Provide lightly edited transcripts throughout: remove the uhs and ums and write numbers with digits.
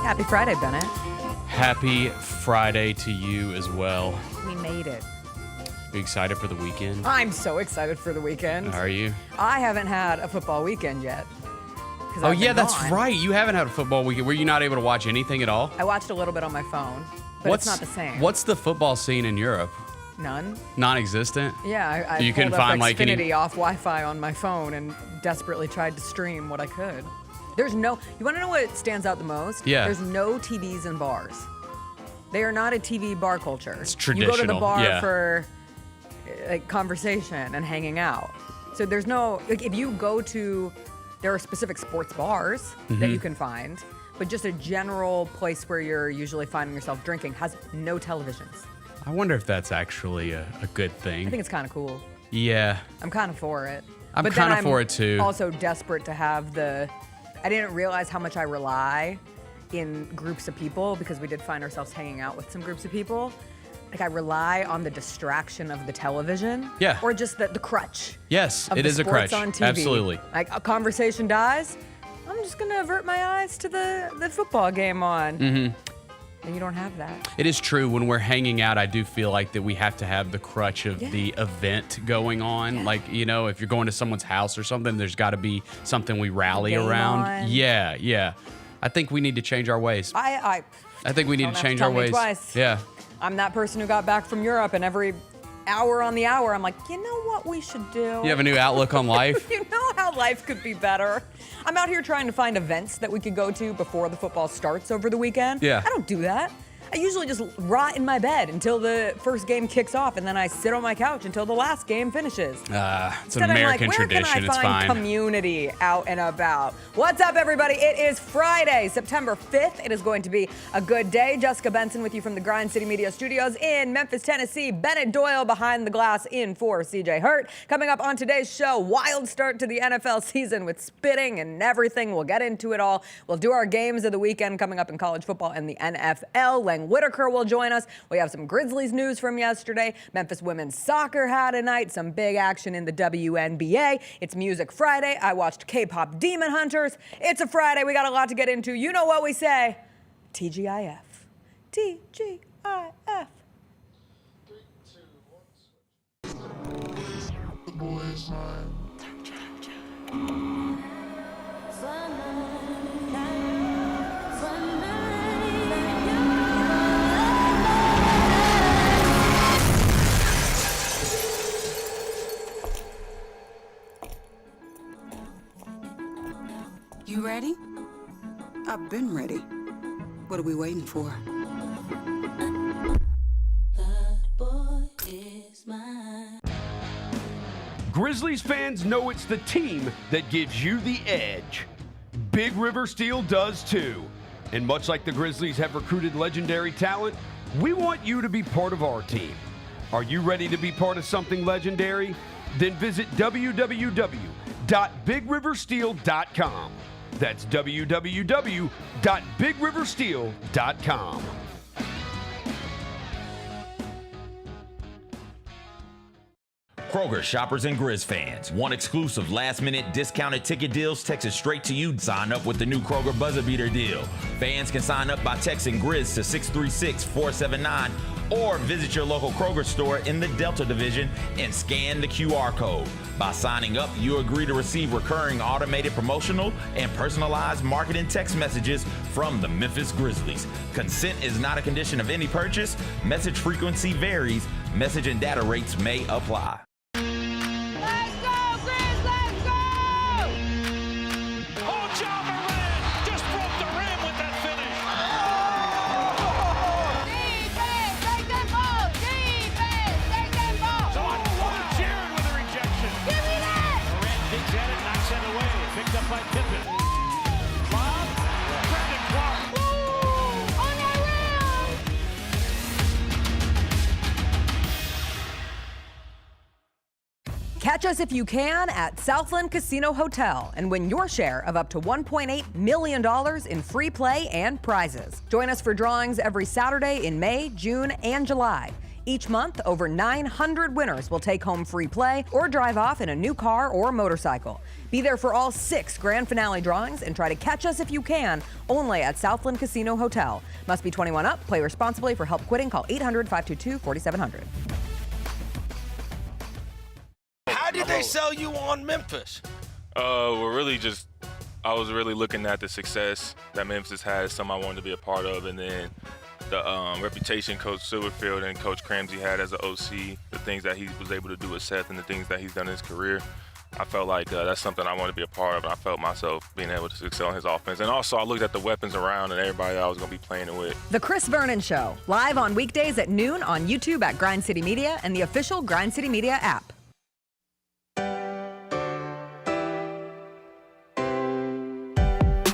Happy Friday, Bennett. Happy Friday to you as well. We made it. Are you excited for the weekend? I'm so excited for the weekend. Are you? I haven't had a football weekend yet. Oh, yeah, that's right. You haven't had a football weekend. Were you not able to watch anything at all? I watched a little bit on my phone, but it's not the same. What's the football scene in Europe? None. Non-existent? Yeah, I you pulled couldn't up find Xfinity off Wi-Fi on my phone and desperately tried to stream what I could. There's no, you want to know what stands out the most? Yeah. There's no TVs in bars. They are not a TV bar culture. It's traditional. You go to the bar yeah. for like conversation and hanging out. So there's no, like if you go to, there are specific sports bars that you can find, but just a general place where you're usually finding yourself drinking has no televisions. I wonder if that's actually a good thing. I think it's kind of cool. Yeah. I'm kind of for it. I'm kind of for it too. Also desperate to have I didn't realize how much I rely in groups of people because we did find ourselves hanging out with some groups of people. Like I rely on the distraction of the television. Yeah. Or just the crutch. Yes, of it the is a sports crutch. On TV. Absolutely. Like a conversation dies, I'm just gonna avert my eyes to the football game on. And you don't have that. It is true. When we're hanging out, I do feel like that we have to have the crutch of the event going on. Yeah. Like, you know, if you're going to someone's house or something, there's got to be something we rally around. On. Yeah, yeah. I think we need to change our ways. I think we need to change our ways. Twice. Yeah. I'm that person who got back from Europe, and every hour on the hour, I'm like, you know what we should do? You have a new outlook on life? You know how life could be better. I'm out here trying to find events that we could go to before the football starts over the weekend. Yeah. I don't do that. I usually just rot in my bed until the first game kicks off, and then I sit on my couch until the last game finishes. It's an Instead, American I'm like, tradition. Where can I find community out and about? What's up, everybody? It is Friday, September 5th. It is going to be a good day. Jessica Benson with you from the Grind City Media Studios in Memphis, Tennessee. Bennett Doyle behind the glass in for CJ Hurt. Coming up on today's show, wild start to the NFL season with spitting and everything. We'll get into it all. We'll do our games of the weekend coming up in college football and the NFL. Whitaker will join us. We have some Grizzlies news from yesterday. Memphis women's soccer had a night. Some big action in the WNBA. It's Music Friday. I watched K-pop Demon Hunters. It's a Friday. We got a lot to get into. You know what we say. TGIF. TGIF. 3, 2, 1. The boys' mind. You ready? I've been ready. What are we waiting for? Grizzlies fans know it's the team that gives you the edge. Big River Steel does too. And much like the Grizzlies have recruited legendary talent, we want you to be part of our team. Are you ready to be part of something legendary? Then visit www.bigriversteel.com. That's www.bigriversteel.com. Kroger shoppers and Grizz fans. Want exclusive last-minute discounted ticket deals texted straight to you? Sign up with the new Kroger Buzzer Beater deal. Fans can sign up by texting Grizz to 636-479 or visit your local Kroger store in the Delta Division and scan the QR code. By signing up, you agree to receive recurring automated promotional and personalized marketing text messages from the Memphis Grizzlies. Consent is not a condition of any purchase. Message frequency varies. Message and data rates may apply. Catch us if you can at Southland Casino Hotel and win your share of up to $1.8 million in free play and prizes. Join us for drawings every Saturday in May, June, and July. Each month, over 900 winners will take home free play or drive off in a new car or motorcycle. Be there for all 6 grand finale drawings and try to catch us if you can, only at Southland Casino Hotel. Must be 21 up. Play responsibly. For help quitting, call 800-522-4700. How did they sell you on Memphis? Well, really just, I was really looking at the success that Memphis has, something I wanted to be a part of, and then the reputation Coach Silverfield and Coach Cramsey had as an OC, the things that he was able to do with Seth and the things that he's done in his career. I felt like that's something I wanted to be a part of, and I felt myself being able to excel in his offense. And also, I looked at the weapons around and everybody I was going to be playing it with. The Chris Vernon Show, live on weekdays at noon on YouTube at Grind City Media and the official Grind City Media app.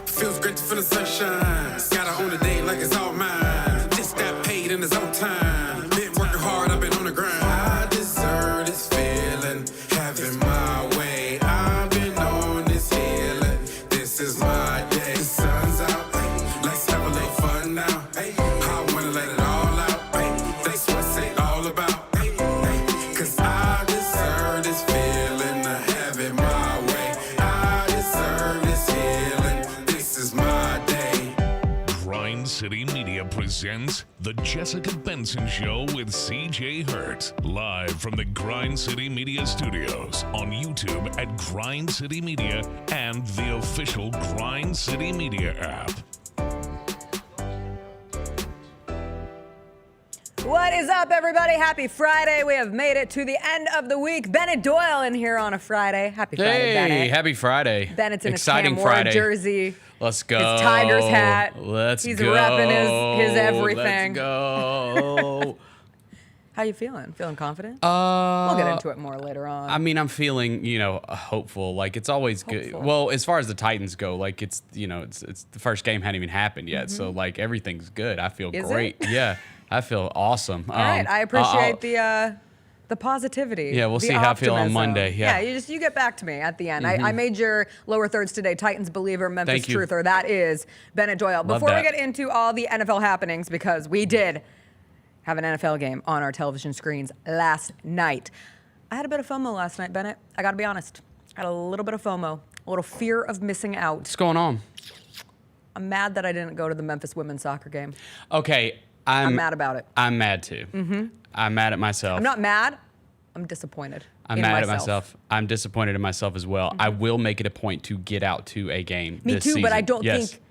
Feels great to feel the sunshine. Gotta own the day like it's all mine. Just got paid in his own time. Been working hard, I've been on the grind. I deserve this feeling, having my way. I've been on this healing. This is my day. The sun's out, let's have a little fun now. I wanna let it all out. That's what it's all about. Cause I deserve this feeling, have it my way. I deserve this healing. This is my day. Grind City Media presents The Jessica Benson Show with CJ Hurt. Live from the Grind City Media Studios on YouTube at Grind City Media and the official Grind City Media app. What is up, everybody? Happy Friday. We have made it to the end of the week. Bennett Doyle in here on a Friday. Happy Friday, Hey, Bennett. happy Friday. Bennett's in Exciting his Cam Ward Friday. jersey. Let's go. His Tigers hat. He's go. repping his everything. Let's go. How you feeling? Feeling confident? We'll get into it more later on. I mean, I'm feeling, hopeful. Like, it's always good. Hopeful. Well, as far as the Titans go, like, it's the first game hadn't even happened yet. So, like, everything's good. I feel Is great. it? Yeah, I feel awesome. All right. I appreciate the positivity. Yeah, we'll the see how I feel on optimism. Monday, yeah. you get back to me at the end. I made your lower thirds today. Titans believer, Memphis Thank you. truther. That is Bennett Doyle. Love Before we that. get into all the NFL happenings, because we did have an NFL game on our television screens last night. I had a bit of FOMO last night, Bennett. I got to be honest. I had a little bit of FOMO, a little fear of missing out. What's going on? I'm mad that I didn't go to the Memphis women's soccer game. Okay. I'm mad about it. I'm mad, too. Mm-hmm. I'm mad at myself. I'm not mad. I'm disappointed. I'm in mad at myself. myself. I'm disappointed in myself as well. I will make it a point to get out to a game Me this too, but I season. don't Yes. think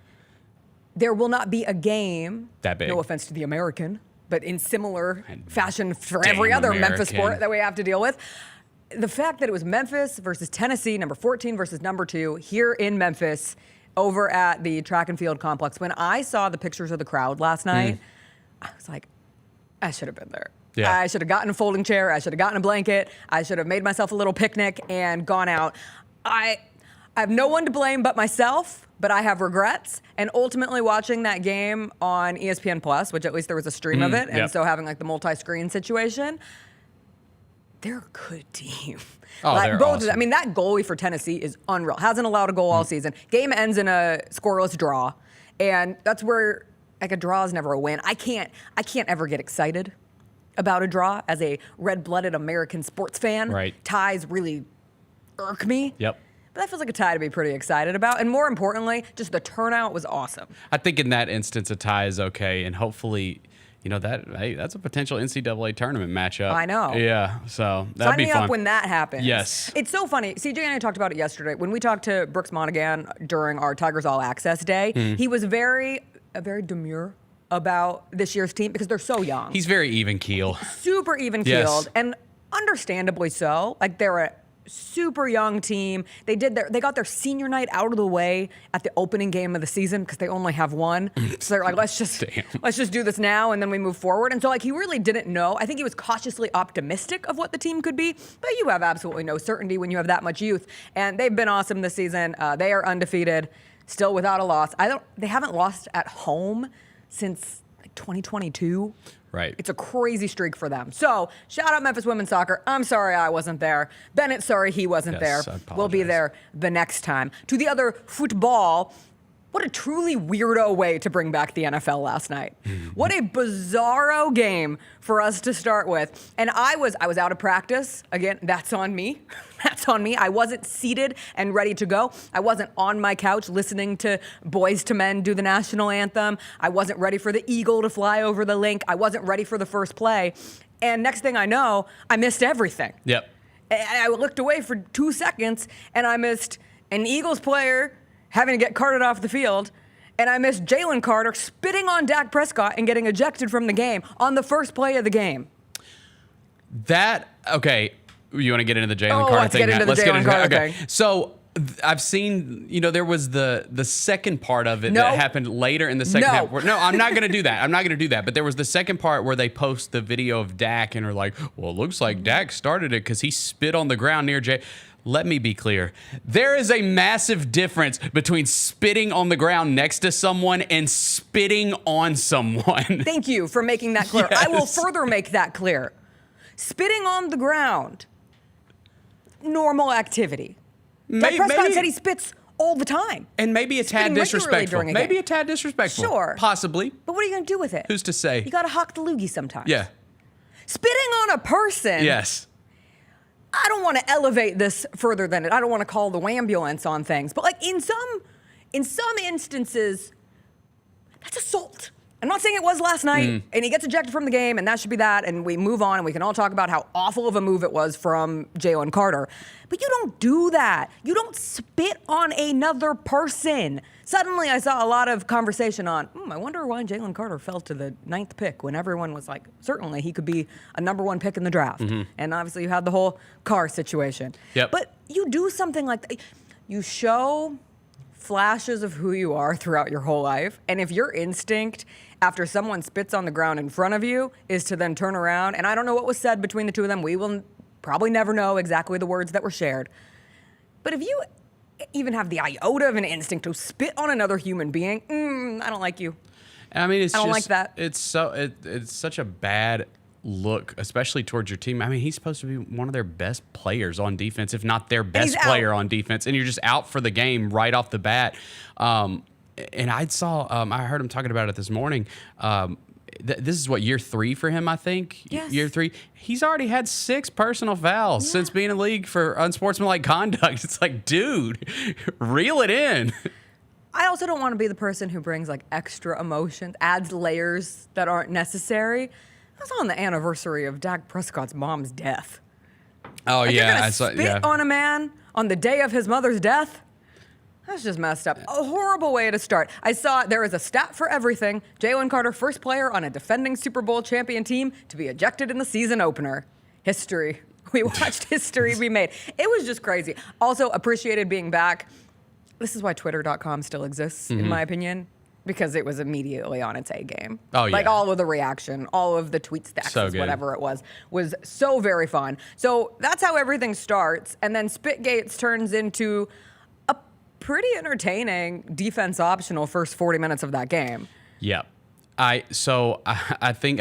there will not be a game. That big. No offense to the American, but in similar fashion for Damn every other Memphis American. sport that we have to deal with. The fact that it was Memphis versus Tennessee, number 14 versus number 2, here in Memphis, over at the track and field complex. When I saw the pictures of the crowd last night, I was like, I should have been there. Yeah. I should have gotten a folding chair. I should have gotten a blanket. I should have made myself a little picnic and gone out. I have no one to blame but myself, but I have regrets. And ultimately watching that game on ESPN Plus, which at least there was a stream of it, and yep. so having like the multi-screen situation, they're a good team. Oh, like, they're both of awesome. them. I mean, that goalie for Tennessee is unreal. Hasn't allowed a goal all season. Game ends in a scoreless draw. And that's where, like, a draw is never a win. I can't ever get excited about a draw as a red-blooded American sports fan. Right. Ties really irk me. Yep. But that feels like a tie to be pretty excited about. And more importantly, just the turnout was awesome. I think in that instance, a tie is okay. And hopefully, that's a potential NCAA tournament matchup. I know. Yeah. So that'd Sign be me fun. up when that happens. Yes. It's so funny. CJ and I talked about it yesterday. When we talked to Brooks Monaghan during our Tigers All Access Day, he was very demure about this year's team because they're so young. He's very even keel. Super even Yes. keeled, and understandably so. Like, they're a super young team. They got their senior night out of the way at the opening game of the season because they only have one. So they're like, let's just do this now and then we move forward. And so, like, he really didn't know. I think he was cautiously optimistic of what the team could be, but you have absolutely no certainty when you have that much youth. And they've been awesome this season. They are undefeated, still without a loss. They haven't lost at home since 2022. Right. It's a crazy streak for them. So, shout out Memphis women's soccer. I'm sorry I wasn't there. Bennett, sorry he wasn't Yes, there. I We'll be there the next time. To the other football, what a truly weirdo way to bring back the NFL last night. What a bizarro game for us to start with. And I was out of practice. Again, that's on me. That's on me. I wasn't seated and ready to go. I wasn't on my couch listening to Boys to Men do the national anthem. I wasn't ready for the eagle to fly over the link. I wasn't ready for the first play. And next thing I know, I missed everything. Yep. And I looked away for 2 seconds, and I missed an Eagles player having to get carted off the field, and I missed Jalen Carter spitting on Dak Prescott and getting ejected from the game on the first play of the game. Okay, you want to get into the Jalen Carter let's thing? Get into the Jalen Carter thing. So I've seen, there was the second part of it No. that happened later in the second No. half. No, I'm not going to do that. I'm not going to do that. But there was the second part where they post the video of Dak and are like, well, it looks like Dak started it because he spit on the ground near Jay. Let me be clear. There is a massive difference between spitting on the ground next to someone and spitting on someone. Thank you for making that clear. Yes. I will further make that clear. Spitting on the ground, normal activity. Dak Prescott said he spits all the time. And maybe a tad Spitting regularly disrespectful. during a Maybe game. a tad disrespectful. Sure. Possibly. But what are you going to do with it? Who's to say? You got to hawk the loogie sometimes. Yeah. Spitting on a person. Yes. I don't want to elevate this further than it. I don't want to call the wambulance on things. But like in some instances, that's assault. I'm not saying it was last night, and he gets ejected from the game, and that should be that, and we move on, and we can all talk about how awful of a move it was from Jalen Carter. But you don't do that. You don't spit on another person. Suddenly, I saw a lot of conversation on, I wonder why Jalen Carter fell to the 9th pick when everyone was like, certainly he could be a number 1 pick in the draft. And obviously, you had the whole Carr situation. Yep. But you do something like that. You show flashes of who you are throughout your whole life. And if your instinct after someone spits on the ground in front of you is to then turn around, and I don't know what was said between the two of them. We will probably never know exactly the words that were shared. But if you even have the iota of an instinct to spit on another human being, I don't like you. I mean, I don't like that. It's such a bad look, especially towards your team. I mean, he's supposed to be one of their best players on defense, if not their best player on defense, and you're just out for the game right off the bat. And I heard him talking about it this morning. This is what, year 3 for him, I think? Yes. Year 3. He's already had 6 personal fouls since being in the league for unsportsmanlike conduct. It's like, dude, reel it in. I also don't want to be the person who brings like extra emotion, adds layers that aren't necessary. That's on the anniversary of Dak Prescott's mom's death. Oh, Like, yeah. You're gonna spit on a man on the day of his mother's death? That's just messed up. A horrible way to start. I saw there is a stat for everything. Jalen Carter, first player on a defending Super Bowl champion team to be ejected in the season opener. History. We watched history be made. It was just crazy. Also, appreciated being back. This is why Twitter.com still exists, in my opinion, because it was immediately on its A game. Oh, yeah. Like all of the reaction, all of the tweet stacks, So good. whatever it was so very fun. So that's how everything starts. And then Spitgates turns into a pretty entertaining defense optional first 40 minutes of that game. Yep. I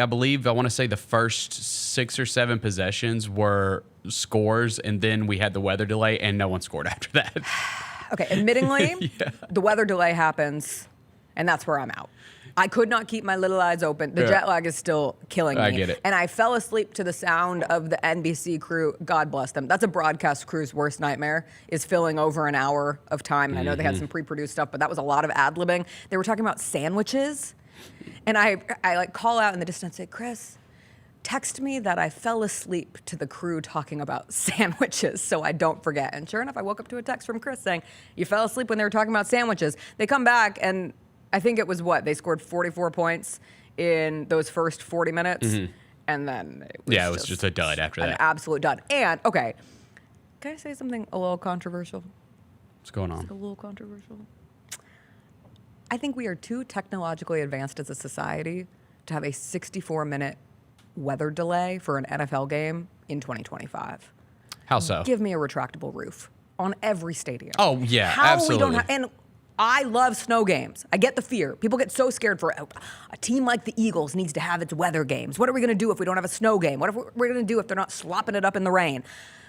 believe I want to say the first 6 or 7 possessions were scores, and then we had the weather delay, and no one scored after that. Okay, admittingly, the weather delay happens, and that's where I'm out. I could not keep my little eyes open. The jet lag is still killing me. I get it. And I fell asleep to the sound of the NBC crew. God bless them. That's a broadcast crew's worst nightmare, is filling over an hour of time. And I know they had some pre-produced stuff, but that was a lot of ad-libbing. They were talking about sandwiches. And I like call out in the distance, say, Chris, text me that I fell asleep to the crew talking about sandwiches so I don't forget. And sure enough, I woke up to a text from Chris saying, you fell asleep when they were talking about sandwiches. They come back, and I think it was they scored 44 points in those first 40 minutes. And then it was just a dud after an that. absolute dud. And, okay, can I say something a little controversial? What's going on? A little controversial. I think we are too technologically advanced as a society to have a 64-minute weather delay for an NFL game in 2025. How so? Give me a retractable roof on every stadium. Oh, yeah, How absolutely. we don't have, and I love snow games. I get the fear. People get so scared for a team like the Eagles needs to have its weather games. What are we going to do if we don't have a snow game? What if we're going to do if they're not slopping it up in the rain?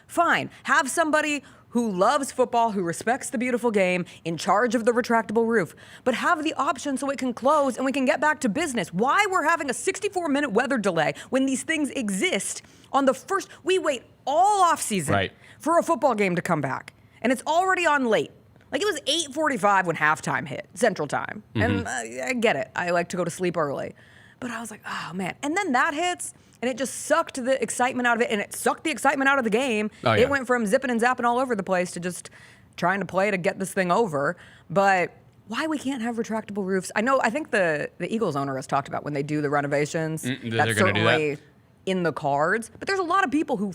Fine. Have somebody who loves football, who respects the beautiful game, in charge of the retractable roof. But have the option so it can close and we can get back to business. Why we're having a 64-minute weather delay when these things exist on the first... We wait all offseason for a football game to come back. And it's already on late. Like, it was 8:45 when halftime hit, Central Time. And I get it. I like to go to sleep early. But I was like, oh, man. And then that hits... And it just sucked the excitement out of it, and it sucked the excitement out of the game. Oh, yeah. It went from zipping and zapping all over the place to just trying to play to get this thing over. But why we can't have retractable roofs? I think the Eagles owner has talked about when they do the renovations. That's certainly in the cards. But there's a lot of people who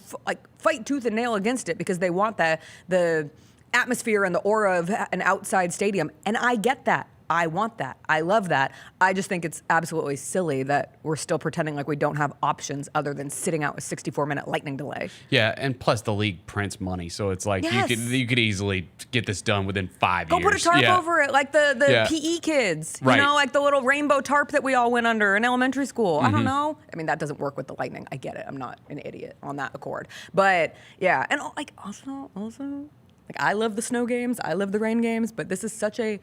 fight tooth and nail against it because they want the atmosphere and the aura of an outside stadium. And I get that. I want that. I love that. I just think it's absolutely silly that we're still pretending like we don't have options other than sitting out a 64-minute lightning delay. Yeah, and plus the league prints money, so it's like you could easily get this done within 5 years. Go put a tarp over it, like the PE kids. You know, like the little rainbow tarp that we all went under in elementary school. I don't know. I mean, that doesn't work with the lightning. I get it. I'm not an idiot on that accord. But yeah, and also, I love the snow games. I love the rain games. But this is such a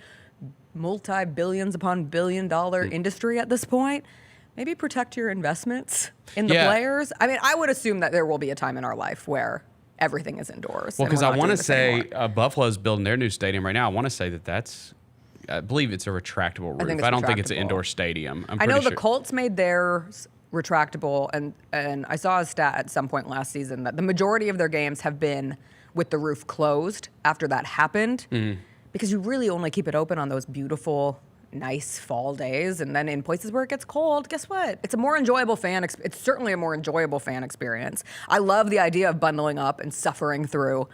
multi-billions upon billion-dollar industry at this point. Maybe protect your investments in the players. I mean, I would assume that there will be a time in our life where everything is indoors. Well, because I want to say Buffalo's building their new stadium right now. I want to say I believe it's a retractable roof. I don't think it's an indoor stadium. I know the Colts made theirs retractable, and I saw a stat at some point last season that the majority of their games have been with the roof closed after that happened. Because you really only keep it open on those beautiful, nice fall days. And then in places where it gets cold, guess what? It's a more enjoyable it's certainly a more enjoyable fan experience. I love the idea of bundling up and suffering through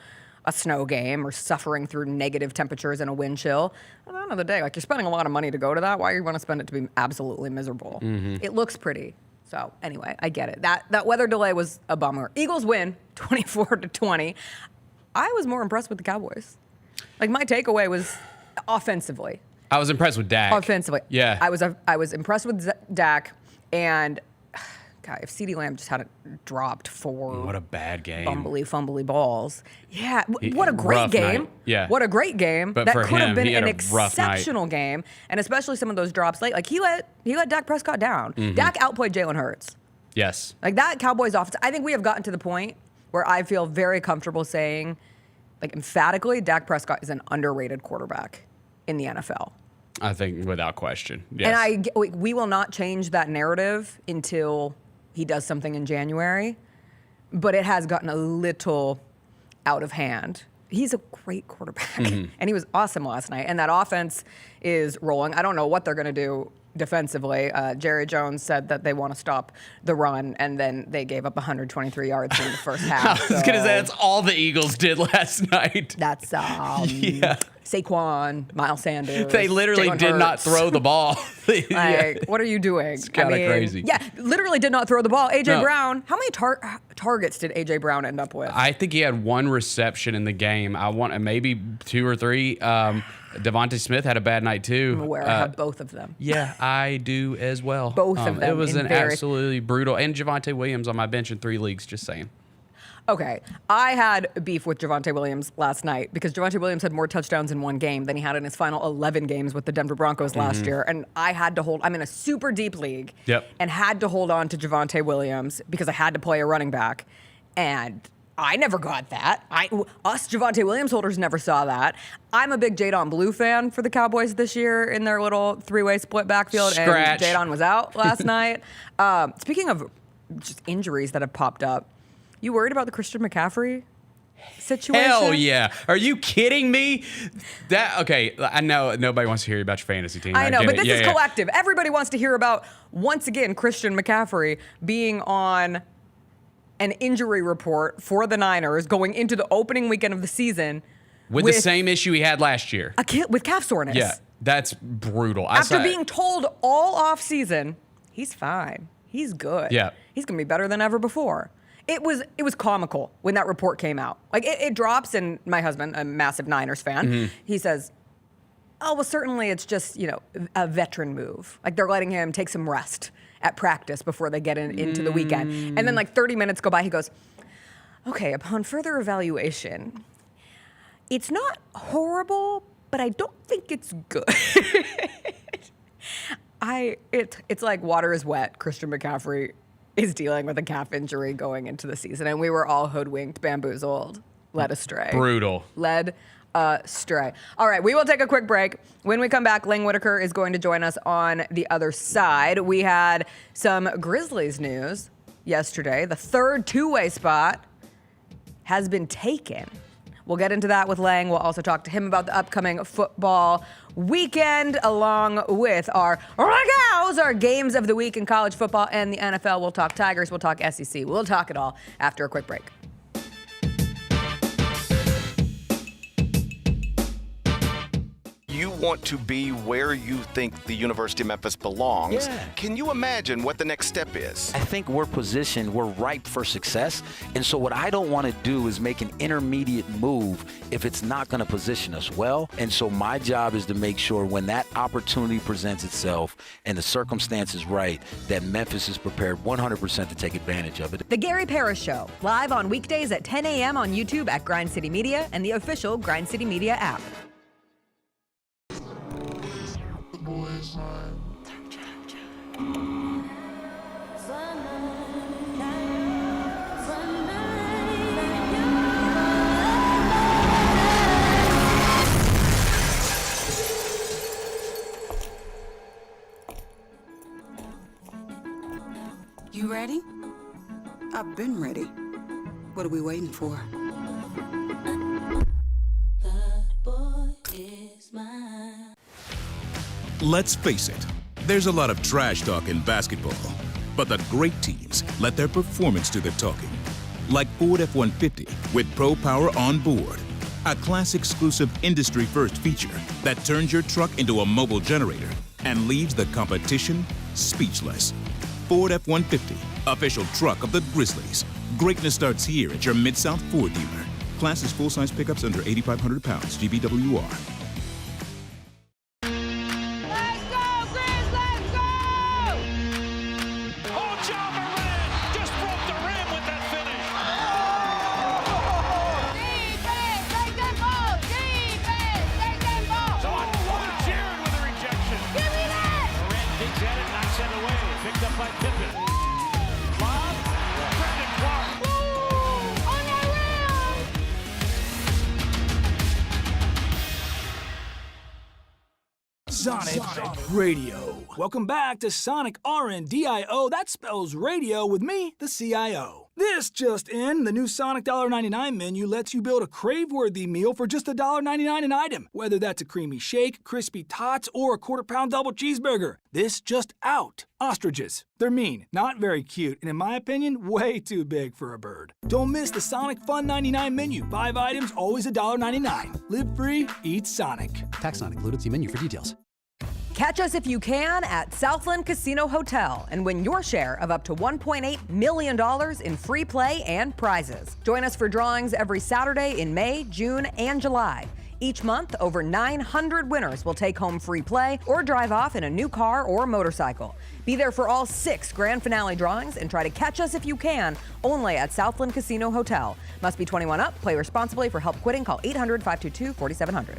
a snow game or suffering through negative temperatures and a wind chill. At the end of the day, you're spending a lot of money to go to that. Why do you want to spend it to be absolutely miserable? It looks pretty. So anyway, I get it. That weather delay was a bummer. Eagles win 24-20. I was more impressed with the Cowboys. My takeaway was offensively. I was impressed with Dak. Offensively. Yeah. I was impressed with Dak, and God, if CeeDee Lamb just hadn't dropped 4 what a bad game. Fumbly balls. Yeah, what a great game. Night. Yeah. What a great game. But that for could him, have been he had an a rough exceptional night. game, and especially some of those drops late. He let Dak Prescott down. Dak outplayed Jalen Hurts. Yes. That Cowboys offense, I think we have gotten to the point where I feel very comfortable saying, emphatically, Dak Prescott is an underrated quarterback in the NFL. I think without question. Yes. And we will not change that narrative until he does something in January. But it has gotten a little out of hand. He's a great quarterback. And he was awesome last night. And that offense is rolling. I don't know what they're going to do defensively. Jerry Jones said that they want to stop the run, and then they gave up 123 yards in the first half. I was going to say that's all the Eagles did last night. That's Saquon, Miles Sanders. They literally did not throw the ball. What are you doing? It's kind of crazy. Yeah, literally did not throw the ball. A.J. Brown, how many targets did A.J. Brown end up with? I think he had 1 reception in the game. Maybe 2 or 3. Devontae Smith had a bad night too. I'm aware. I have both of them. Yeah, I do as well. Both of them. It was absolutely brutal. And Javonte Williams on my bench in 3 leagues, just saying. Okay, I had beef with Javonte Williams last night because Javonte Williams had more touchdowns in one game than he had in his final 11 games with the Denver Broncos last year. And I had to I'm in a super deep league and had to hold on to Javonte Williams because I had to play a running back. And I never got that. Us Javonte Williams holders never saw that. I'm a big Jadon Blue fan for the Cowboys this year in their little 3-way split backfield. Scratch. And Jadon was out last night. Speaking of just injuries that have popped up, you worried about the Christian McCaffrey situation? Hell yeah. Are you kidding me? Okay, I know nobody wants to hear about your fantasy team. I know, but this is collective. Everybody wants to hear about, once again, Christian McCaffrey being on an injury report for the Niners going into the opening weekend of the season. With the same issue he had last year. With calf soreness. Yeah, that's brutal. After being told all off season, he's fine. He's good. Yeah. He's going to be better than ever before. It was comical when that report came out. It drops, and my husband, a massive Niners fan, he says, Oh, well, certainly it's just, a veteran move. Like they're letting him take some rest at practice before they get into the weekend. And then 30 minutes go by, he goes, okay, upon further evaluation, it's not horrible, but I don't think it's good. It's like water is wet. Christian McCaffrey is dealing with a calf injury going into the season, and we were all hoodwinked, bamboozled, led astray. Brutal. Led astray. All right, we will take a quick break. When we come back, Lang Whitaker is going to join us on the other side. We had some Grizzlies news yesterday. The third two-way spot has been taken. We'll get into that with Lang. We'll also talk to him about the upcoming football weekend, along with our games of the week in college football and the NFL. We'll talk Tigers. We'll talk SEC. We'll talk it all after a quick break. You want to be where you think the University of Memphis belongs. Yeah. Can you imagine what the next step is? I think we're positioned, we're ripe for success. And so what I don't want to do is make an intermediate move if it's not going to position us well. And so my job is to make sure when that opportunity presents itself and the circumstance is right, that Memphis is prepared 100% to take advantage of it. The Gary Parrish Show, live on weekdays at 10 a.m. on YouTube at Grind City Media and the official Grind City Media app. You ready? I've been ready. What are we waiting for? Let's face it, there's a lot of trash talk in basketball, but the great teams let their performance do the talking. Like Ford F-150 with Pro Power on board, a class-exclusive industry-first feature that turns your truck into a mobile generator and leaves the competition speechless. Ford F-150, official truck of the Grizzlies. Greatness starts here at your Mid-South Ford dealer. Class is full-size pickups under 8,500 pounds, GVWR. Sonic Radio. Welcome back to Sonic RNDIO. That spells radio with me, the CIO. This just in, the new Sonic $1.99 menu lets you build a crave-worthy meal for just $1.99 an item. Whether that's a creamy shake, crispy tots, or a quarter-pound double cheeseburger. This just out. Ostriches. They're mean, not very cute, and in my opinion, way too big for a bird. Don't miss the Sonic Fun 99 menu. 5 items, always $1.99. Live free, eat Sonic. Tax not included. See menu for details. Catch us if you can at Southland Casino Hotel and win your share of up to $1.8 million in free play and prizes. Join us for drawings every Saturday in May, June, and July. Each month, over 900 winners will take home free play or drive off in a new car or motorcycle. Be there for all 6 grand finale drawings and try to catch us if you can, only at Southland Casino Hotel. Must be 21 up. Play responsibly. For help quitting, call 800-522-4700.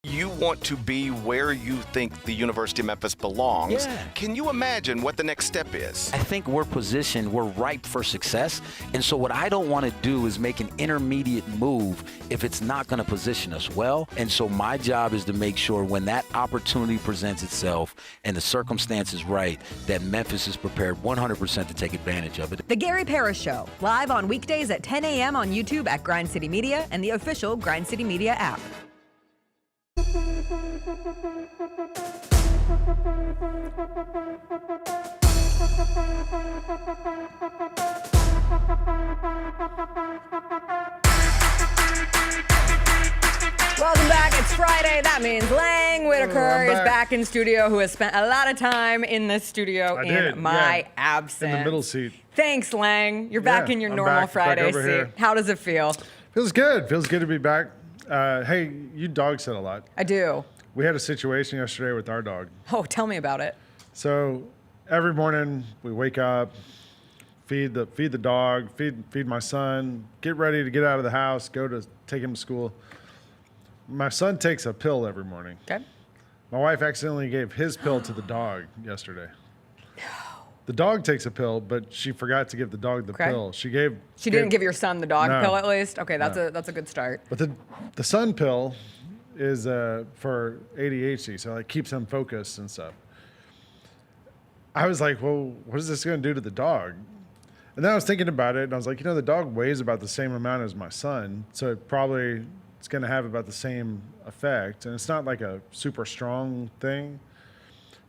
You want to be where you think the University of Memphis belongs. Yeah. Can you imagine what the next step is? I think we're positioned, we're ripe for success. And so what I don't want to do is make an intermediate move if it's not going to position us well. And so my job is to make sure when that opportunity presents itself and the circumstance is right, that Memphis is prepared 100% to take advantage of it. The Gary Parrish Show, live on weekdays at 10 a.m. on YouTube at Grind City Media and the official Grind City Media app. Welcome back. It's Friday. That means Lang Whitaker is back in studio, who has spent a lot of time in the studio my absence. In the middle seat. Thanks, Lang. You're back in your normal Friday seat. How does it feel? Feels good. Feels good to be back. Hey, you dog sit a lot. I do. We had a situation yesterday with our dog. Oh, tell me about it. So every morning we wake up, feed the dog, feed my son, get ready to get out of the house, go to take him to school. My son takes a pill every morning. Okay. My wife accidentally gave his pill to the dog yesterday. The dog takes a pill, but she forgot to give the dog the pill. She didn't give your son the dog No. pill at least? Okay, that's a good start. But the sun pill is for ADHD, so it keeps him focused and stuff. I was like, well, what is this going to do to the dog? And then I was thinking about it, and I was like, the dog weighs about the same amount as my son, so it's going to have about the same effect. And it's not like a super strong thing.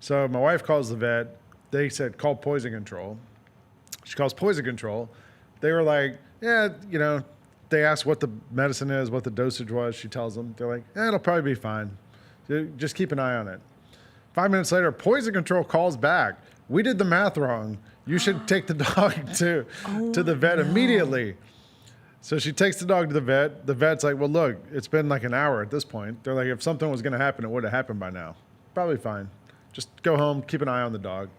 So my wife calls the vet. They said, call poison control. She calls poison control. They were like, yeah, they asked what the medicine is, what the dosage was. She tells them. They're like, it'll probably be fine. Just keep an eye on it. 5 minutes later, poison control calls back. We did the math wrong. You should take the dog to the vet immediately. So she takes the dog to the vet. The vet's like, well, look, it's been like an hour at this point. They're like, if something was going to happen, it would have happened by now. Probably fine. Just go home, keep an eye on the dog.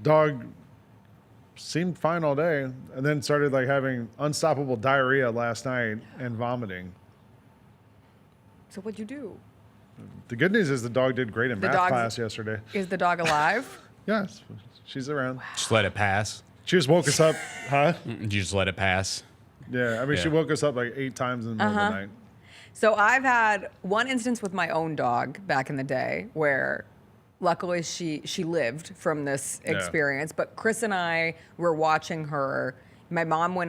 Dog seemed fine all day, and then started like having unstoppable diarrhea last night and vomiting. So what'd you do? The good news is the dog did great in math class yesterday. Is the dog alive? Yes, she's around. Just let it pass. She just woke us up, huh? You just let it pass. Yeah, I mean, she woke us up like 8 times in the middle of the night. So I've had one instance with my own dog back in the day where luckily she lived from this experience, but Chris and I were watching her. My mom was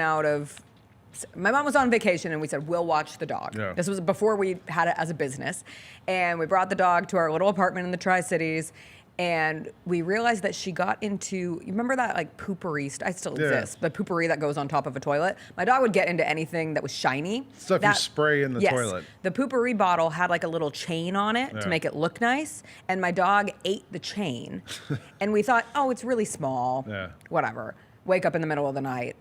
on vacation and we said, we'll watch the dog. Yeah. This was before we had it as a business. And we brought the dog to our little apartment in the Tri-Cities. And we realized that she got into, you remember that like poopery, it still exists, the poopery that goes on top of a toilet? My dog would get into anything that was shiny. Stuff you spray in the toilet. The poopery bottle had like a little chain on it to make it look nice. And my dog ate the chain. And we thought, oh, it's really small. Whatever. Wake up in the middle of the night,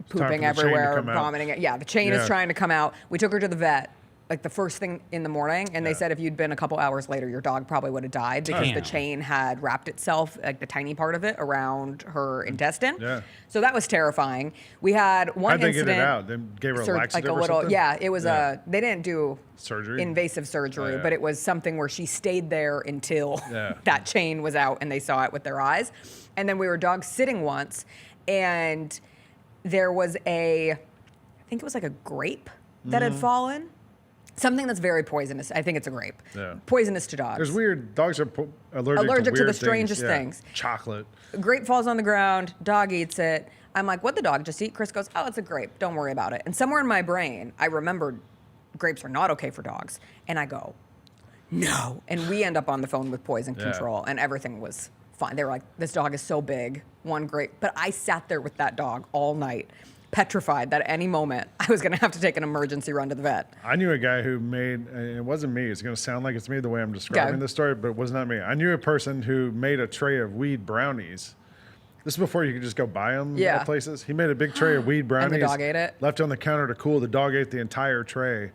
pooping everywhere, vomiting. Yeah, the chain is trying to come out. We took her to the vet. Like the first thing in the morning, and they said if you'd been a couple hours later, your dog probably would have died because the chain had wrapped itself, like the tiny part of it, around her intestine. Yeah. So that was terrifying. We had one incident. How'd they get it out? They gave her a laxative or something? Yeah, it was they didn't do surgery, invasive surgery, but it was something where she stayed there until that chain was out and they saw it with their eyes. And then we were dog sitting once, and there was I think it was like a grape that had fallen. Something that's very poisonous. I think it's a grape. Yeah. Poisonous to dogs. There's weird. Dogs are allergic to the strangest things. Chocolate. Grape falls on the ground. Dog eats it. I'm like, what'd the dog just eat? Chris goes, oh, it's a grape. Don't worry about it. And somewhere in my brain, I remembered grapes are not okay for dogs. And I go, no. And we end up on the phone with poison control, and everything was fine. They were like, this dog is so big. One grape. But I sat there with that dog all night, petrified that at any moment I was going to have to take an emergency run to the vet. I knew a guy who made, and it wasn't me, it's going to sound like it's me the way I'm describing this story, but it was not me. I knew a person who made a tray of weed brownies. This is before you could just go buy them at places. He made a big tray of weed brownies. And the dog ate it? Left it on the counter to cool. The dog ate the entire tray.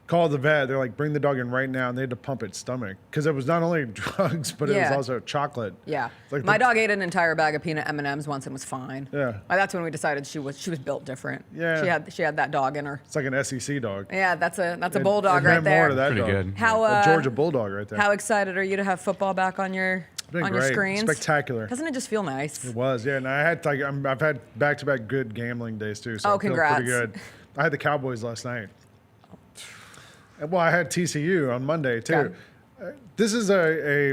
Called the vet. They're like, bring the dog in right now. And they had to pump its stomach. Because it was not only drugs, but it was also chocolate. Yeah. Like my dog ate an entire bag of peanut M&Ms once and was fine. Yeah. That's when we decided she was built different. Yeah. She had that dog in her. It's like an SEC dog. Yeah, that's a bulldog right there. More to that Pretty dog. good. How a Georgia bulldog right there. How excited are you to have football back on your screens? Spectacular. Doesn't it just feel nice? It was, yeah. And I've had back-to-back good gambling days too. So congrats. I feel pretty good. I had the Cowboys last night. Well, I had TCU on Monday too. This is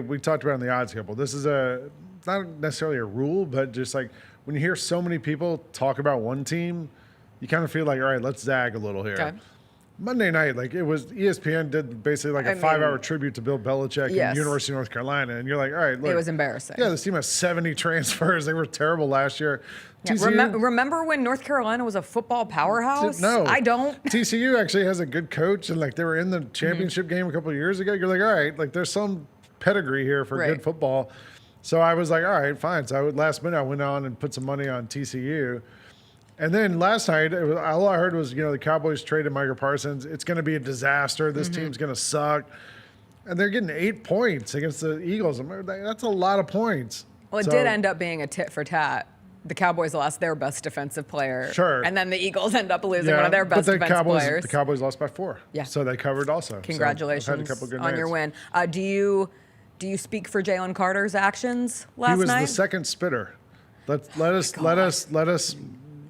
we talked about in the odds couple. This is not necessarily a rule, but just like when you hear so many people talk about one team, you kind of feel like, all right, let's zag a little here. Okay. Monday night, like it was ESPN did basically like a 5-hour tribute to Bill Belichick and University of North Carolina, and you're like, all right, look, it was embarrassing. Yeah, this team has 70 transfers. They were terrible last year. Yeah, remember when North Carolina was a football powerhouse? No, I don't. TCU actually has a good coach, and like they were in the championship game a couple of years ago. You're like, all right, like there's some pedigree here for good football. So I was like, all right, fine. So last minute I went on and put some money on TCU. And then last night, all I heard was, the Cowboys traded Micah Parsons. It's going to be a disaster. This team's going to suck. And they're getting 8 points against the Eagles. That's a lot of points. Well, it did end up being a tit for tat. The Cowboys lost their best defensive player. Sure. And then the Eagles end up losing one of their best defensive players. The Cowboys lost by 4. Yeah. So they covered also. Congratulations so I've had a couple good on nights. your win. Do you speak for Jalen Carter's actions last night? He was the second spitter. Let us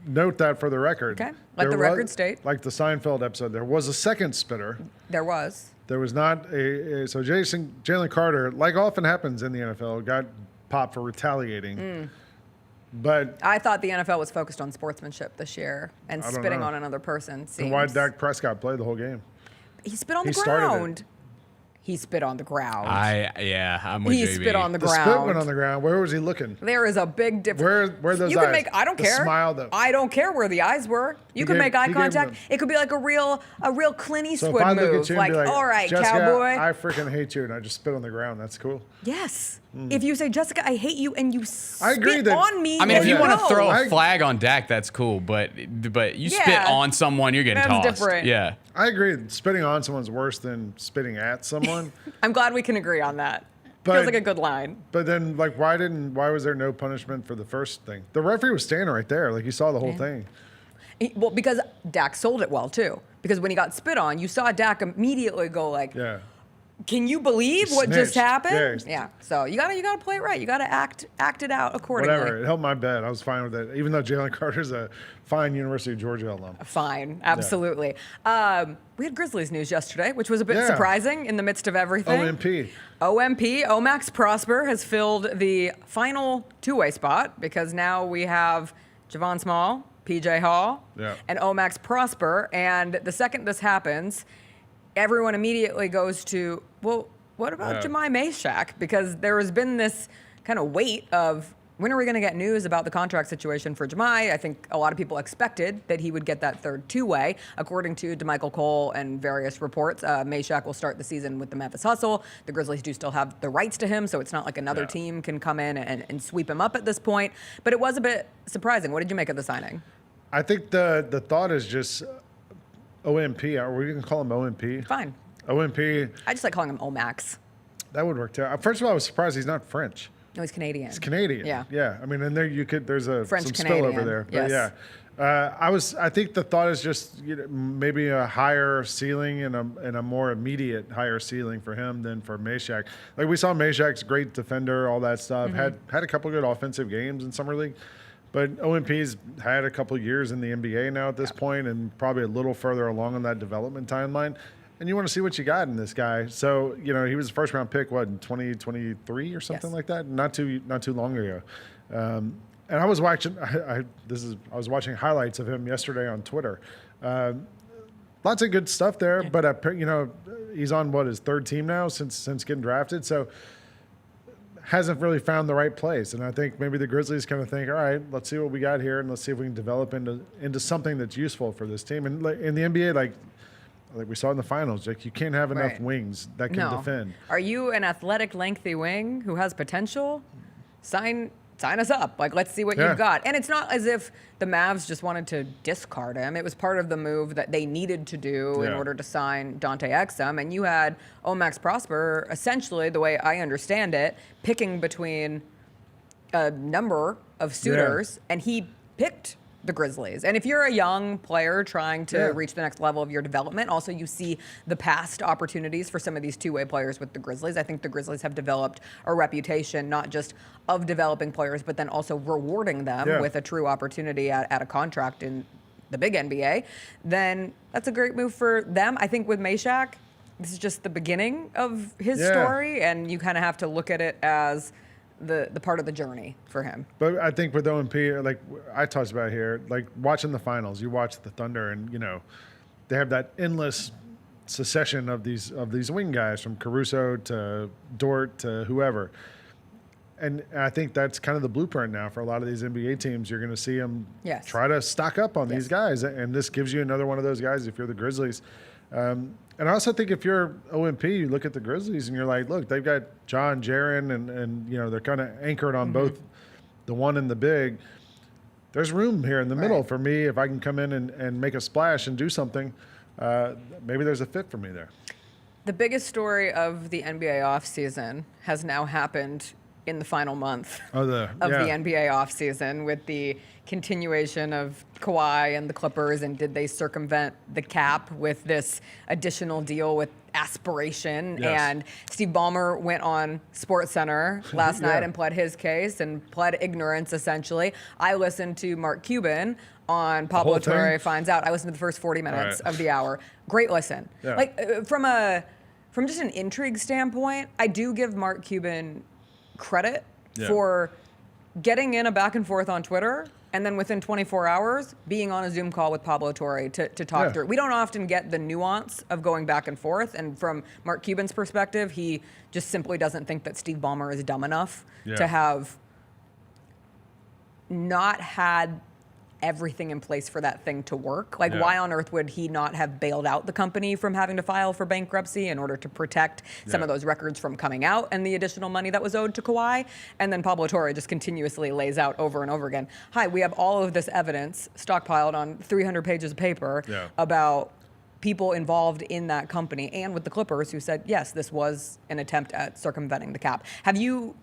note that for the record. Okay. Let the record state. Like the Seinfeld episode, there was a second spitter. There was. There was not so Jalen Carter, like often happens in the NFL, got popped for retaliating. But I thought the NFL was focused on sportsmanship this year and spitting on another person. Then why did Dak Prescott play the whole game? He spit on the ground. He spit on the ground. I'm with JB. He spit on the ground. The spit went on the ground. Where was he looking? There is a big difference. Where are those you eyes? Can make. I don't care. Smile though. I don't care where the eyes were. You can make eye contact. It could be like a real Clint Eastwood so if I move. Look at you and be like, all right, Jessica, cowboy. I freaking hate you, and I just spit on the ground. That's cool. Yes. If you say, Jessica, I hate you, and you spit on me. I mean, if you want to throw a flag on Dak, that's cool. But you spit on someone, you're getting tossed. That's different. Yeah. I agree. Spitting on someone's worse than spitting at someone. I'm glad we can agree on that. Feels like a good line. But then, why was there no punishment for the first thing? The referee was standing right there. Like, you saw the whole thing. Well, because Dak sold it well, too. Because when he got spit on, you saw Dak immediately go like, can you believe what just happened? Yeah. So you gotta play it right. You gotta act it out accordingly. Whatever. It helped my bet. I was fine with it. Even though Jalen Carter's a fine University of Georgia alum. Fine. Absolutely. We had Grizzlies news yesterday, which was a bit surprising in the midst of everything. OMP. Omax Prosper has filled the final two-way spot because now we have Javon Small, PJ Hall, and Omax Prosper. And the second this happens, everyone immediately goes to, well, what about Jemai Meshack? Because there has been this kind of weight of, when are we going to get news about the contract situation for Jemai? I think a lot of people expected that he would get that third two-way. According to DeMichael Cole and various reports, Meshack will start the season with the Memphis Hustle. The Grizzlies do still have the rights to him, so it's not like another team can come in and sweep him up at this point. But it was a bit surprising. What did you make of the signing? I think the thought is just OMP. Are we going to call him OMP? Fine. OMP. I just like calling him Omax. That would work too. First of all, I was surprised he's not French. No, he's Canadian. He's Canadian. Yeah. Yeah. I mean, and there there's a French some Canadian. spillover there. Yes. But I think the thought is just maybe a higher ceiling and a more immediate higher ceiling for him than for Meshack. Like, we saw Meshack's great defender, all that stuff. Had a couple good offensive games in summer league. But OMP's had a couple years in the NBA now at this point, and probably a little further along on that development timeline. And you want to see what you got in this guy. So, he was a first round pick, in 2023 or something like that? Not too long ago. And I was watching I was watching highlights of him yesterday on Twitter. Lots of good stuff there, but he's on his third team now since getting drafted. So hasn't really found the right place. And I think maybe the Grizzlies kind of think, all right, let's see what we got here, and let's see if we can develop into something that's useful for this team. And in the NBA, like we saw in the finals, you can't have enough wings that can defend. Are you an athletic, lengthy wing who has potential? Sign us up. Let's see what you've got. And it's not as if the Mavs just wanted to discard him. It was part of the move that they needed to do in order to sign Dante Exum. And you had Omax Prosper, essentially, the way I understand it, picking between a number of suitors, and he picked the Grizzlies. And if you're a young player trying to reach the next level of your development, also you see the past opportunities for some of these two-way players with the Grizzlies. I think the Grizzlies have developed a reputation not just of developing players, but then also rewarding them with a true opportunity at a contract in the big NBA. Then that's a great move for them. I think with Meshack, this is just the beginning of his story, and you kind of have to look at it as the part of the journey for him. But I think with OMP, like I talked about here, like watching the finals, you watch the Thunder, and they have that endless succession of these wing guys, from Caruso to Dort to whoever. And I think that's kind of the blueprint now for a lot of these NBA teams. You're going to see them try to stock up on these guys, and this gives you another one of those guys if you're the Grizzlies. And I also think if you're OMP, you look at the Grizzlies and you're like, look, they've got John, Jaren, and they're kind of anchored on both the one and the big. there's room here in the middle for me. If I can come in and make a splash and do something, maybe there's a fit for me there. The biggest story of the NBA offseason has now happened in the final month of the NBA offseason with the continuation of Kawhi and the Clippers, and did they circumvent the cap with this additional deal with aspiration? Yes. And Steve Ballmer went on SportsCenter last night and pled his case and pled ignorance, essentially. I listened to Mark Cuban on Pablo Torre Finds Out. I listened to the first 40 minutes of the hour. Great listen. Yeah. Like from just an intrigue standpoint, I do give Mark Cuban credit for getting in a back and forth on Twitter and then within 24 hours being on a Zoom call with Pablo Torre to talk through. We don't often get the nuance of going back and forth, and from Mark Cuban's perspective, he just simply doesn't think that Steve Ballmer is dumb enough to have not had everything in place for that thing to work. Like, why on earth would he not have bailed out the company from having to file for bankruptcy in order to protect some of those records from coming out and the additional money that was owed to Kawhi? And then Pablo Torre just continuously lays out over and over again, hi, we have all of this evidence stockpiled on 300 pages of paper about people involved in that company and with the Clippers who said, yes, this was an attempt at circumventing the cap. Have you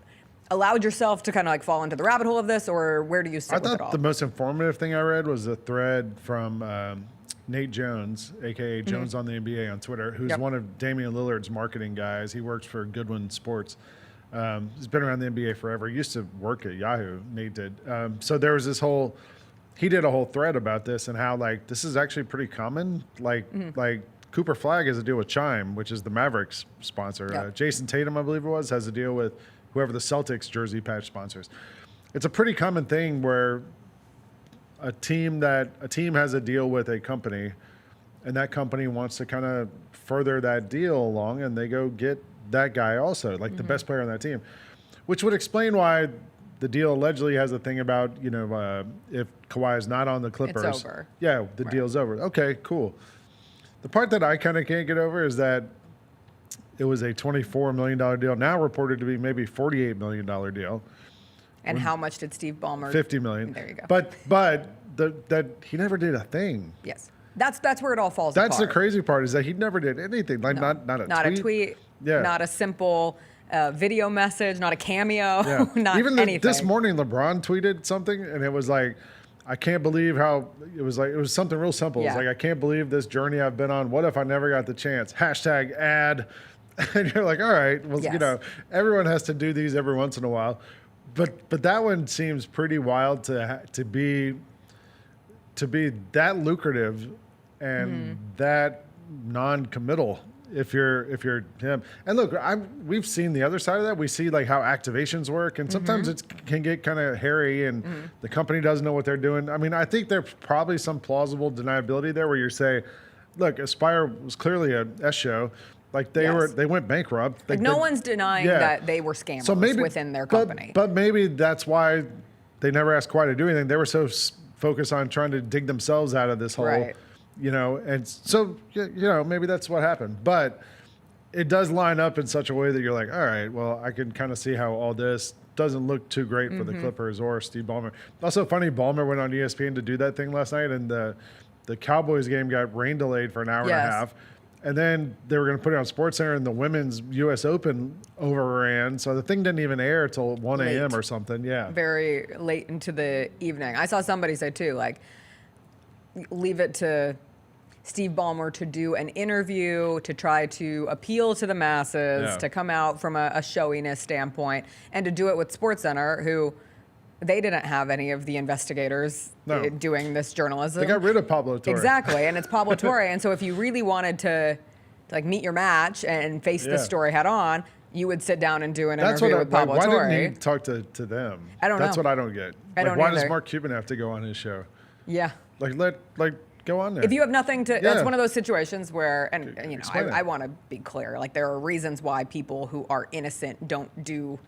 allowed yourself to kind of like fall into the rabbit hole of this, or where do you sit with it all? I thought the most informative thing I read was a thread from Nate Jones, a.k.a. Jones on the NBA on Twitter, who's one of Damian Lillard's marketing guys. He works for Goodwin Sports. He's been around the NBA forever. He used to work at Yahoo, Nate did. So there was this he did a whole thread about this and how, like, this is actually pretty common. Like Cooper Flagg has a deal with Chime, which is the Mavericks sponsor. Jason Tatum, I believe it was, has a deal with whoever the Celtics jersey patch sponsors. It's a pretty common thing where a team has a deal with a company, and that company wants to kind of further that deal along, and they go get that guy also, like the best player on that team, which would explain why the deal allegedly has a thing about, if Kawhi is not on the Clippers. It's over. Yeah, the deal's over. Okay, cool. The part that I kind of can't get over is that it was a $24 million deal, now reported to be maybe $48 million deal. And how much did Steve Ballmer? $50 million. There you go. But that he never did a thing. Yes, that's where it all falls apart. That's the crazy part, is that he never did anything. Like not a tweet. Not a simple video message, not a cameo, not even anything. This morning, LeBron tweeted something, and it was like, I can't believe how it was something real simple. It's like, I can't believe this journey I've been on. What if I never got the chance? #ad. And you're like, all right, well, everyone has to do these every once in a while. But that one seems pretty wild to be that lucrative and that non-committal if you're him. And look, we've seen the other side of that. We see like how activations work, and sometimes it can get kind of hairy, and the company doesn't know what they're doing. I mean, I think there's probably some plausible deniability there where you say, look, Aspire was clearly a S show. Like they went bankrupt. Like no one's denying that they were scammers within their company. But maybe that's why they never asked Kawhi to do anything. They were so focused on trying to dig themselves out of this hole, and so, maybe that's what happened. But it does line up in such a way that you're like, all right, well, I can kind of see how all this doesn't look too great for the Clippers or Steve Ballmer. Also funny, Ballmer went on ESPN to do that thing last night, and the Cowboys game got rain delayed for an hour and a half. And then they were going to put it on SportsCenter, and the women's U.S. Open overran. So the thing didn't even air till 1 a.m. or something. Yeah. Very late into the evening. I saw somebody say, too, like, leave it to Steve Ballmer to do an interview, to try to appeal to the masses, to come out from a showiness standpoint, and to do it with SportsCenter, who they didn't have any of the investigators doing this journalism. They got rid of Pablo Torre. Exactly, and it's Pablo Torre. And so if you really wanted to like meet your match and face this story head on, you would sit down and do an interview with Pablo Torre. Why didn't he talk to them? I don't know. That's what I don't get. Why does Mark Cuban have to go on his show? Yeah. Go on there. If you have nothing to, that's one of those situations where, I want to be clear. Like, there are reasons why people who are innocent don't do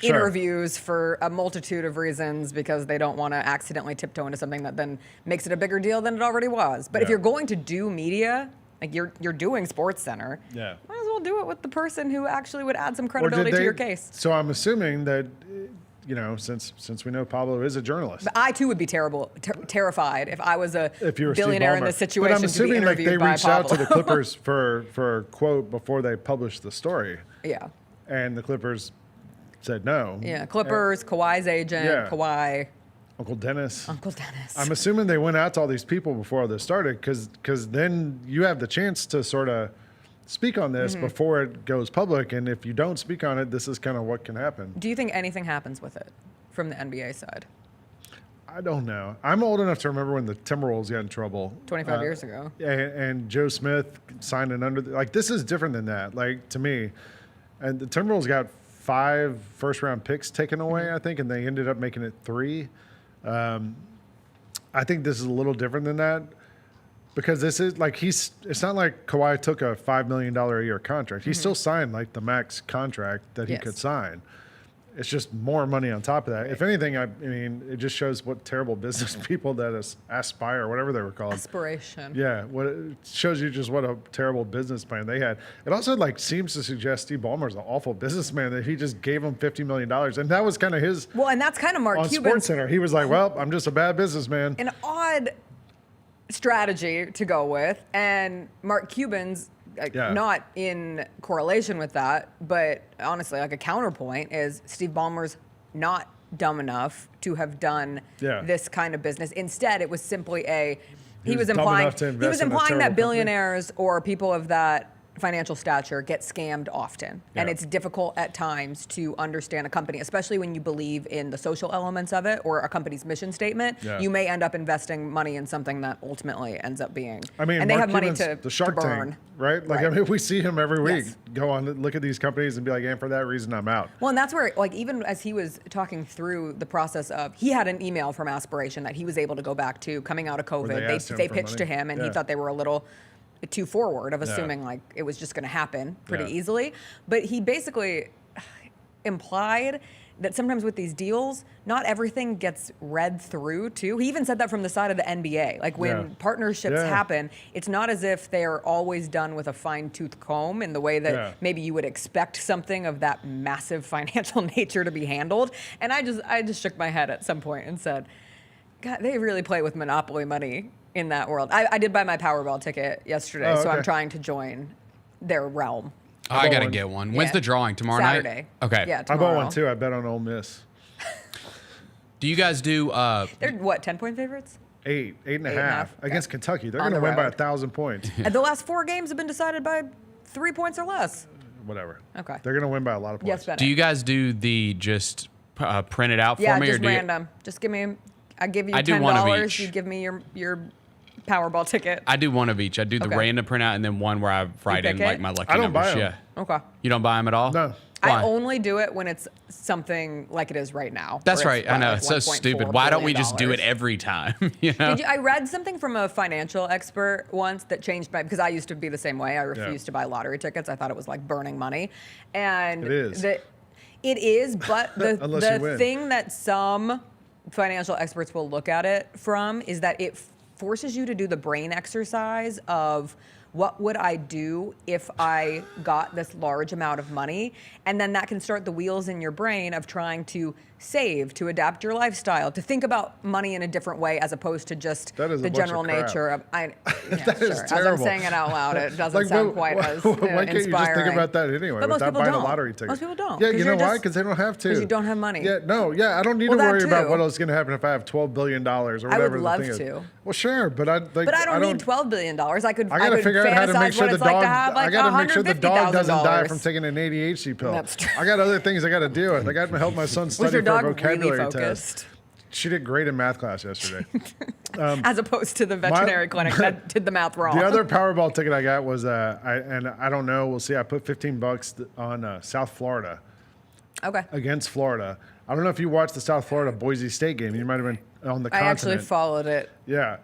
interviews for a multitude of reasons, because they don't want to accidentally tiptoe into something that then makes it a bigger deal than it already was. But if you're going to do media, like you're doing SportsCenter, might as well do it with the person who actually would add some credibility to your case. So I'm assuming that you know, since we know Pablo is a journalist. But I too would be terrified if I was a If you were billionaire in this situation. But I'm assuming to be like they by reached out to Pablo. the Clippers for a quote before they published the story. Yeah. And the Clippers said no. Yeah, Clippers, Kawhi's agent, Yeah. Kawhi. Uncle Dennis. Uncle Dennis. I'm assuming they went out to all these people before this started because then you have the chance to sort of speak on this before it goes public. And if you don't speak on it, this is kind of what can happen. Do you think anything happens with it from the NBA side? I don't know. I'm old enough to remember when the Timberwolves got in trouble. 25 years ago. And Joe Smith signed an like, this is different than that, like, to me. And the Timberwolves got 5 first-round picks taken away, I think, and they ended up making it 3. I think this is a little different than that because this is like it's not like Kawhi took a $5 million a year contract. He still signed like the max contract that he could sign. It's just more money on top of that. If anything, I mean, it just shows what terrible business people that aspire, whatever they were called. Aspiration. Yeah, it shows you just what a terrible business plan they had. It also like seems to suggest Steve Ballmer's an awful businessman that he just gave him $50 million, and that was kind of his. Well, and that's kind of Mark on Cuban's SportsCenter. He was like, "Well, I'm just a bad businessman." an odd strategy to go with, and Mark Cuban's. Not in correlation with that, but honestly, like a counterpoint is Steve Ballmer's not dumb enough to have done this kind of business. Instead, it was simply he was implying that billionaires or people of that financial stature get scammed often. And it's difficult at times to understand a company, especially when you believe in the social elements of it or a company's mission statement. You may end up investing money in something that ultimately ends up being. I mean, and Mark they have money Cuban's to the Shark burn. Tank, right? Like, I mean, we see him every week go on, look at these companies and be like, and for that reason, I'm out. Well, and that's where, like, even as he was talking through the process of, he had an email from Aspiration that he was able to go back to coming out of COVID. They pitched to him, and he thought they were a little too forward of assuming like it was just going to happen pretty easily. But he basically implied that sometimes with these deals, not everything gets read through too. He even said that from the side of the NBA. Like when partnerships happen, it's not as if they are always done with a fine-tooth comb in the way that maybe you would expect something of that massive financial nature to be handled. And I just shook my head at some point and said, God, they really play with monopoly money in that world. I did buy my Powerball ticket yesterday, so I'm trying to join their realm. I got to get one. When's the drawing? Tomorrow night? Saturday. Okay. Yeah, I tomorrow. bought one too. I bet on Ole Miss. Do you guys do? They're what, 10-point favorites? 8.5 against Kentucky. They're going to win by 1,000 points. And the last 4 games have been decided by 3 points or less. Whatever. Okay. They're going to win by a lot of points. Yes, better. Do you guys do the just print it out for yeah, me? just or do random. Just give me. I give you I do one of $10. each. You give me your Powerball ticket. I do one of each. I do the Okay. random printout and then one where I write in pick like it? my lucky I don't numbers. buy 'em. Yeah. Okay. You don't buy them at all? No. Why? I only do it when it's something like it is right now. That's where it's right. I know. like It's so $1.4 stupid. Why don't we billion? just do it every time? You know? I read something from a financial expert once that changed my, because I used to be the same way. I refused to buy lottery tickets. I thought it was like burning money. And It is. It is, but Unless you the win. thing that some financial experts will look at it from is that it forces you to do the brain exercise of what would I do if I got this large amount of money? And then that can start the wheels in your brain of trying to save, to adapt your lifestyle, to think about money in a different way as opposed to just That is a the bunch of general crap. nature of, That sure. is As I'm terrible. saying it out loud, it doesn't sound quite as why can't you just inspiring. think about that anyway But most without people buying don't. a lottery ticket? Most people don't. Yeah, 'cause you know you're why? just- Because they don't have to. Because you don't have money. Yeah, no, I don't need Well, to that worry about too. what else is going to happen if I have $12 billion or whatever. I would love the thing to. Is. Well, sure, but I don't need $12 billion. I could I gotta figure out how to make sure what the it's like dog. to have like I gotta make sure the dog doesn't die $150,000. from taking an ADHD pill. That's true. I got other things I got to deal with. I got to help my son study your for dog a vocabulary really test. She did great in math class yesterday. As opposed to the veterinary clinic that did the math wrong. The other Powerball ticket I got was I don't know. We'll see. I put $15 on South Florida. Okay. Against Florida. I don't know if you watched the South Florida Boise State game. You might have been on the I continent. actually followed it. Yeah.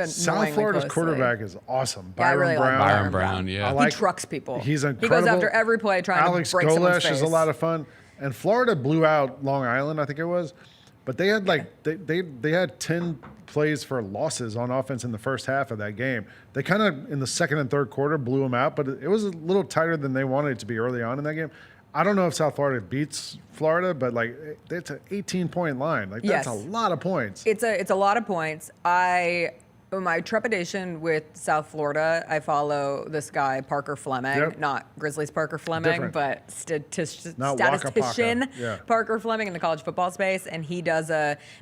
South annoyingly Florida's closely. quarterback is awesome. Yeah, I Byron really like Brown. Byron Brown, yeah. I like- He trucks people. He's He incredible. goes after every play trying Alex to break someone's Golesh face. is a lot of fun. And Florida blew out Long Island, I think it was. But they had they had 10 plays for losses on offense in the first half of that game. They kind of in the second and third quarter blew them out, but it was a little tighter than they wanted it to be early on in that game. I don't know if South Florida beats Florida, but like it's an 18-point line. Like that's a lot of points. It's a lot of points. My trepidation with South Florida, I follow this guy, Parker Fleming, not Grizzlies Parker Fleming, Different. but statistician Yeah. Parker Fleming in the college football space. And he does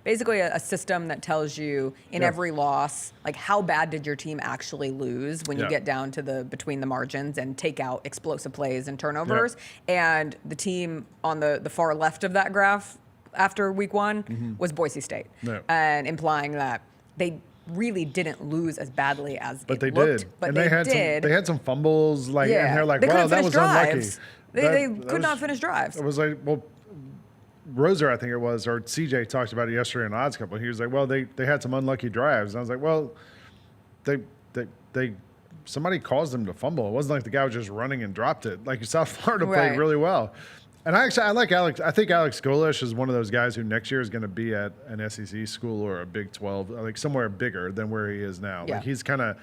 basically a system that tells you in every loss, like how bad did your team actually lose when you get down to between the margins and take out explosive plays and turnovers. And the team on the far left of that graph after week one was Boise State. And implying that they really didn't lose as badly as but they looked, did. But and they did. They had some fumbles, like, and they're like, they wow, that was drives. unlucky. They could not finish drives. It was like, well, Roser, I think it was, or CJ talked about it yesterday in Odds Couple. He was like, well, they had some unlucky drives. And I was like, well, somebody caused them to fumble. It wasn't like the guy was just running and dropped it. Like South Florida played really well. And I like Alex. I think Alex Golish is one of those guys who next year is going to be at an SEC school or a Big 12, like somewhere bigger than where he is now. Like he's kind of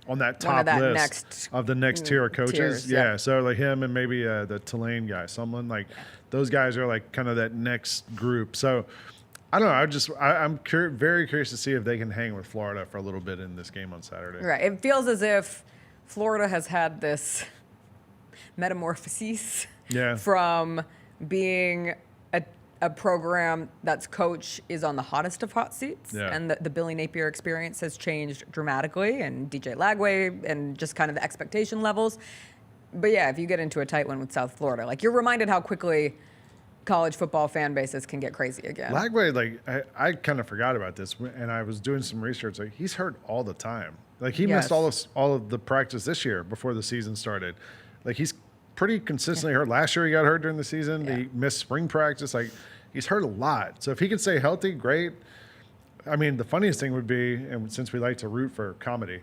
on that top list of the next tier of coaches. So like him and maybe the Tulane guy, someone like those guys are like kind of that next group. So I don't know. I'm very curious to see if they can hang with Florida for a little bit in this game on Saturday. Right. It feels as if Florida has had this metamorphosis from being a program that's coach is on the hottest of hot seats, and the Billy Napier experience has changed dramatically, and DJ Lagway and just kind of the expectation levels. But yeah, if you get into a tight one with South Florida, like you're reminded how quickly college football fan bases can get crazy again. Lagway, like I kind of forgot about this, and I was doing some research. Like he's hurt all the time. Like he missed all of the practice this year before the season started. Like he's pretty consistently hurt. Last year he got hurt during the season. He missed spring practice. Like he's hurt a lot. So if he can stay healthy, great. I mean, the funniest thing would be, and since we like to root for comedy,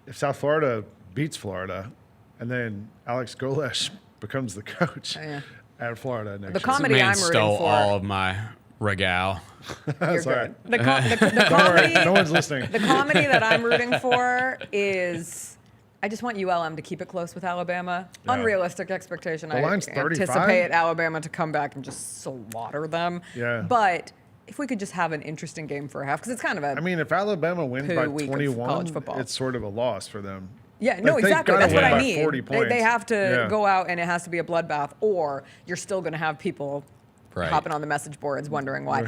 if South Florida beats Florida, and then Alex Golish becomes the coach at Florida next year. The comedy I'm rooting stole for. all of my regale. You're Sorry. good. The comedy, no one's listening. The comedy that I'm rooting for is I just want ULM to keep it close with Alabama. Yeah. Unrealistic expectation. The line's 35? Anticipate Alabama to come back and just slaughter them. Yeah. But if we could just have an interesting game for a half, because it's kind of a I mean, if Alabama wins by week of 21, college football. it's sort of a loss for them. Yeah, no, Like, exactly. they've That's gotta what win I by mean. 40 points. They have to go out and it has to be a bloodbath, or you're still going to have people hopping on the message boards wondering why.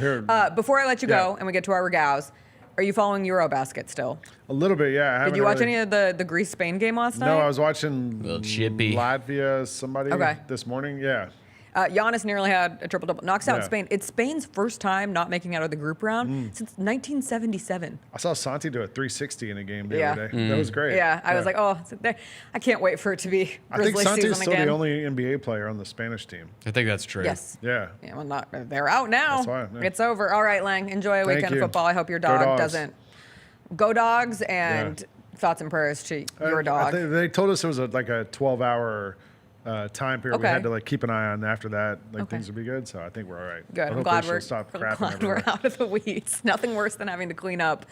Before I let you go and we get to our regals, are you following Eurobasket still? A little bit, yeah. Did you watch any of the Greece-Spain game last night? No, I was watching chippy. Latvia, somebody this morning. Yeah. Giannis nearly had a triple-double. Knocks out Spain. It's Spain's first time not making out of the group round since 1977. I saw Santi do a 360 in a game the other day. That was great. Yeah, I was like, I can't wait for it to be I think Grizzlies season Santi's still again. the only NBA player on the Spanish team. I think that's true. Yes. Yeah. Yeah, well, they're out now. That's fine, yeah. It's over. All right, Lang, enjoy a weekend of you. football. I hope your Go dog Dogs. doesn't. Go Dogs, and thoughts and prayers to your dog. They told us it was like a 12-hour time period we had to like keep an eye on after that. Like things would be good. So I think we're all right. Good. I'm glad we're out of the weeds. Nothing worse than having to clean up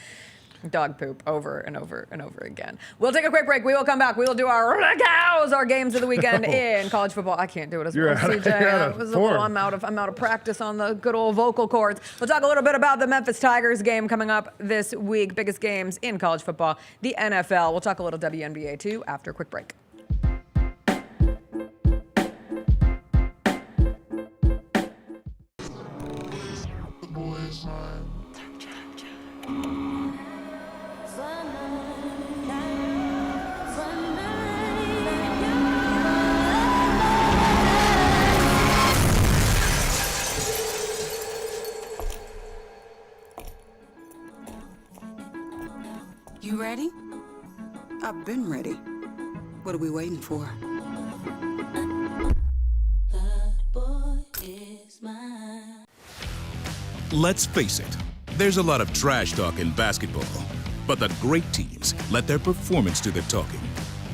dog poop over and over and over again. We'll take a quick break. We will come back. We will do our regals, our games of the weekend in college football. I can't do it as well, CJ. I'm out of practice on the good old vocal cords. We'll talk a little bit about the Memphis Tigers game coming up this week. Biggest games in college football, the NFL. We'll talk a little WNBA too after a quick break. You ready? I've been ready. What are we waiting for? Let's face it, there's a lot of trash talk in basketball, but the great teams let their performance do the talking.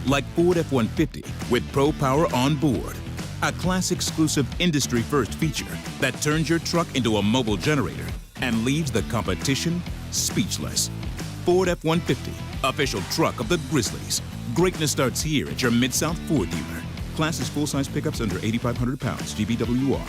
Like Ford F-150 with Pro Power on board, a class-exclusive industry-first feature that turns your truck into a mobile generator and leaves the competition speechless. Ford F-150, official truck of the Grizzlies. Greatness starts here at your Mid-South Ford dealer. Class is full-size pickups under 8,500 pounds. GBWR.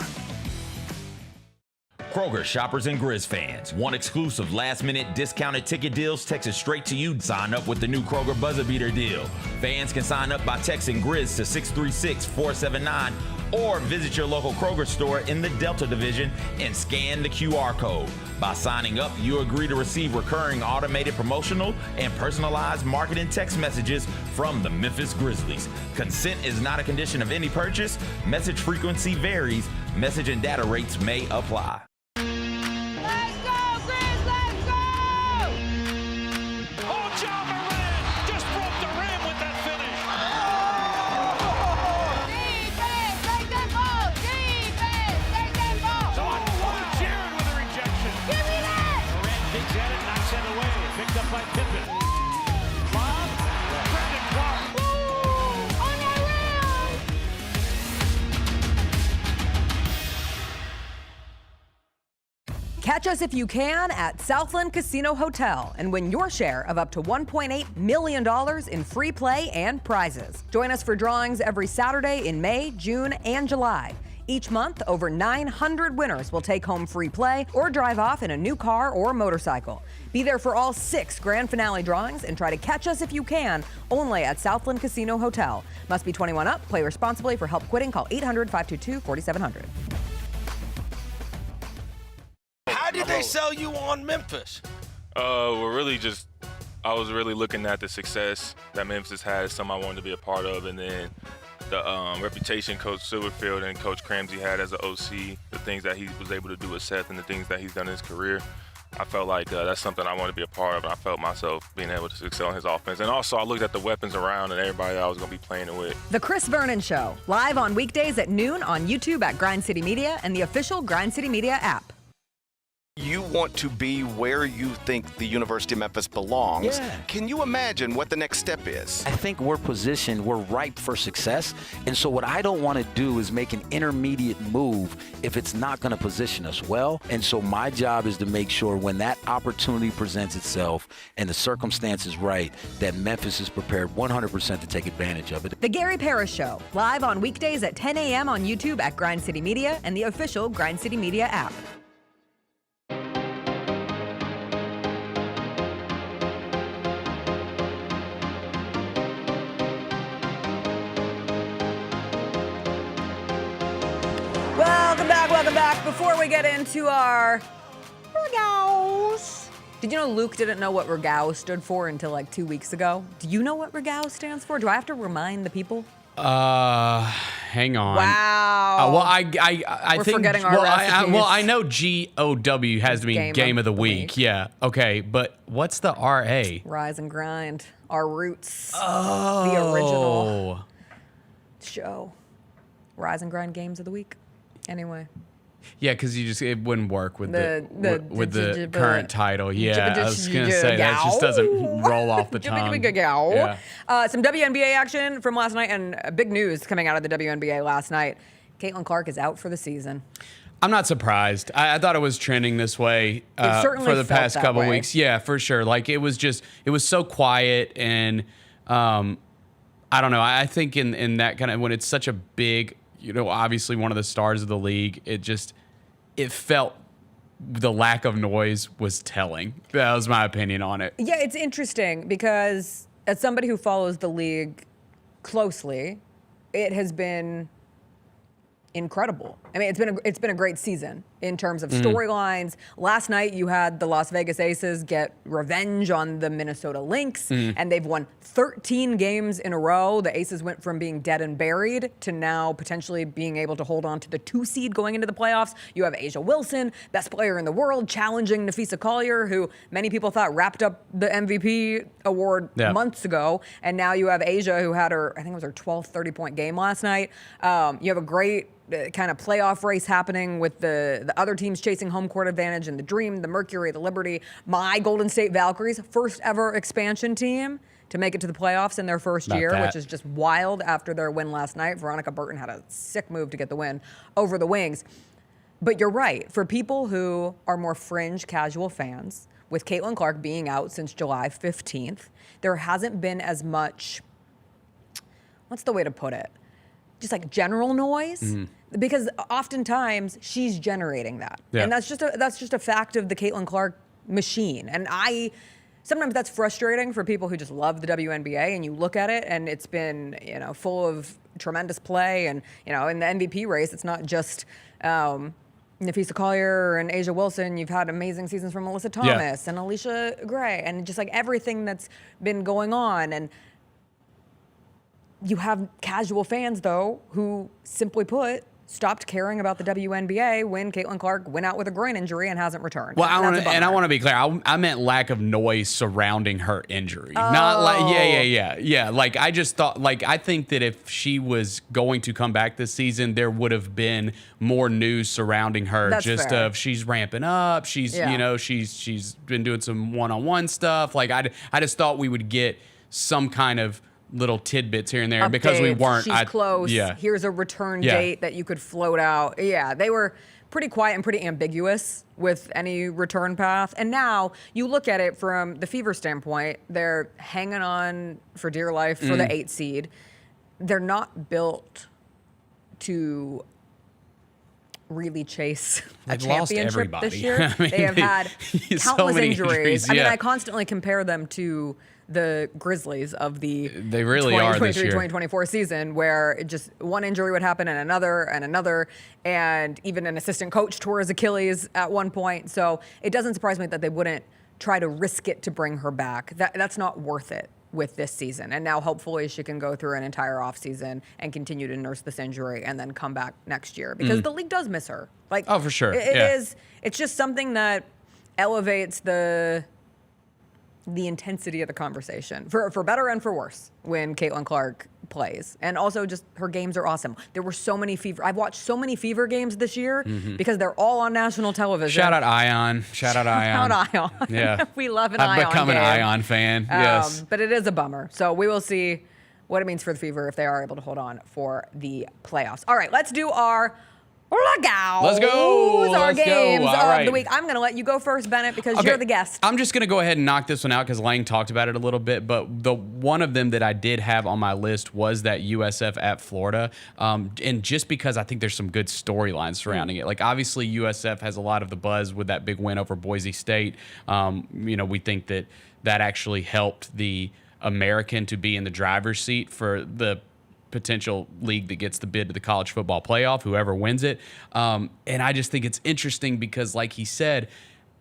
Kroger shoppers and Grizz fans. Want exclusive last-minute discounted ticket deals texted straight to you? Sign up with the new Kroger Buzzer Beater deal. Fans can sign up by texting Grizz to 636-479 or visit your local Kroger store in the Delta Division and scan the QR code. By signing up, you agree to receive recurring automated promotional and personalized marketing text messages from the Memphis Grizzlies. Consent is not a condition of any purchase. Message frequency varies. Message and data rates may apply. Catch us if you can at Southland Casino Hotel and win your share of up to $1.8 million in free play and prizes. Join us for drawings every Saturday in May, June, and July. Each month, over 900 winners will take home free play or drive off in a new car or motorcycle. Be there for all 6 grand finale drawings and try to catch us if you can, only at Southland Casino Hotel. Must be 21 up. Play responsibly. For help quitting, call 800-522-4700. How did they sell you on Memphis? I was really looking at the success that Memphis had, something I wanted to be a part of, and then the reputation Coach Silverfield and Coach Cramsey had as an OC, the things that he was able to do with Seth and the things that he's done in his career. I felt like that's something I wanted to be a part of, and I felt myself being able to excel in his offense. And also, I looked at the weapons around and everybody that I was going to be playing it with. The Chris Vernon Show, live on weekdays at noon on YouTube at Grind City Media and the official Grind City Media app. You want to be where you think the University of Memphis belongs. Yeah. Can you imagine what the next step is? I think we're positioned, we're ripe for success. And so what I don't want to do is make an intermediate move if it's not going to position us well. And so my job is to make sure when that opportunity presents itself and the circumstance is right, that Memphis is prepared 100% to take advantage of it. The Gary Parrish Show, live on weekdays at 10 a.m. on YouTube at Grind City Media and the official Grind City Media app. Welcome back. Before we get into our regaus. Did you know Luke didn't know what regao stood for until like 2 weeks ago? Do you know what regao stands for? Do I have to remind the people? Hang on. Wow. Well, I We're think. forgetting our recipes. I know GOW has to be Game of the Week. Yeah. Okay. But what's the RA? Rise and Grind. Our roots. Oh. The original show. Rise and Grind Games of the Week. Anyway. Yeah, because it wouldn't work with the current title. Yeah, I was gonna say that just doesn't roll off the tongue. Yeah. Some WNBA action from last night and big news coming out of the WNBA last night. Caitlin Clark is out for the season. I'm not surprised. I thought it was trending this way for the past couple weeks. Yeah, for sure. Like it was so quiet and I don't know. I think in that kind of when it's such a big, obviously one of the stars of the league, it felt the lack of noise was telling. That was my opinion on it. Yeah, it's interesting because as somebody who follows the league closely, it has been incredible. I mean, it's been a great season in terms of storylines. Last night, you had the Las Vegas Aces get revenge on the Minnesota Lynx, and they've won 13 games in a row. The Aces went from being dead and buried to now potentially being able to hold on to the 2 seed going into the playoffs. You have A'ja Wilson, best player in the world, challenging Nafisa Collier, who many people thought wrapped up the MVP award months ago. And now you have A'ja, who had I think it was her 12th 30-point game last night. You have a great kind of playoff race happening with the other teams chasing home court advantage and the Dream, the Mercury, the Liberty. My Golden State Valkyries, first ever expansion team to make it to the playoffs in their first year, which is just wild after their win last night. Veronica Burton had a sick move to get the win over the Wings. But you're right. For people who are more fringe casual fans, with Caitlin Clark being out since July 15th, there hasn't been as much, what's the way to put it? just like general noise, because oftentimes she's generating that, and that's just a fact of the Caitlin Clark machine. And sometimes that's frustrating for people who just love the WNBA, and you look at it and it's been, full of tremendous play, and in the MVP race, it's not just Nafisa Collier and Asia Wilson. You've had amazing seasons from Melissa Thomas and Alicia Gray, and just like everything that's been going on. And you have casual fans, though, who simply put stopped caring about the WNBA when Caitlin Clark went out with a groin injury and hasn't returned. Well, I want to be clear. I meant lack of noise surrounding her injury. Not like yeah. Like I just thought, like I think that if she was going to come back this season, there would have been more news surrounding her. That's fair. Of she's ramping up. She's she's been doing some one-on-one stuff. Like I just thought we would get some kind of little tidbits here and there. And because we weren't, she's close. Yeah. Here's a return date that you could float out. Yeah, they were pretty quiet and pretty ambiguous with any return path. And now you look at it from the Fever standpoint, they're hanging on for dear life for the 8 seed. They're not built to really chase a championship this year. I mean, they have had so countless many injuries. I mean, yeah. I constantly compare them to the Grizzlies of the They really are this year. 2023-2024 season, where it just one injury would happen and another, and even an assistant coach tore his Achilles at one point. So it doesn't surprise me that they wouldn't try to risk it to bring her back. That's not worth it with this season. And now hopefully she can go through an entire offseason and continue to nurse this injury and then come back next year, because the league does miss her. Like, oh, for sure. It's just something that elevates the intensity of the conversation, for better and for worse, when Caitlin Clark plays. And also just her games are awesome. There were so many I've watched so many Fever games this year because they're all on national television. Shout out Ion. Shout out Ion. Yeah. We love an I've Ion become game. an Ion fan. Yes. But it is a bummer. So we will see what it means for the Fever if they are able to hold on for the playoffs. All right, let's do our lookout. Let's go. Our games All of right. the week. I'm going to let you go first, Bennett, because you're the guest. I'm just going to go ahead and knock this one out because Lang talked about it a little bit. But the one of them that I did have on my list was that USF at Florida. And just because I think there's some good storylines surrounding it. Like, obviously, USF has a lot of the buzz with that big win over Boise State. We think that actually helped the American to be in the driver's seat for the potential league that gets the bid to the college football playoff, whoever wins it. And I just think it's interesting because, like he said,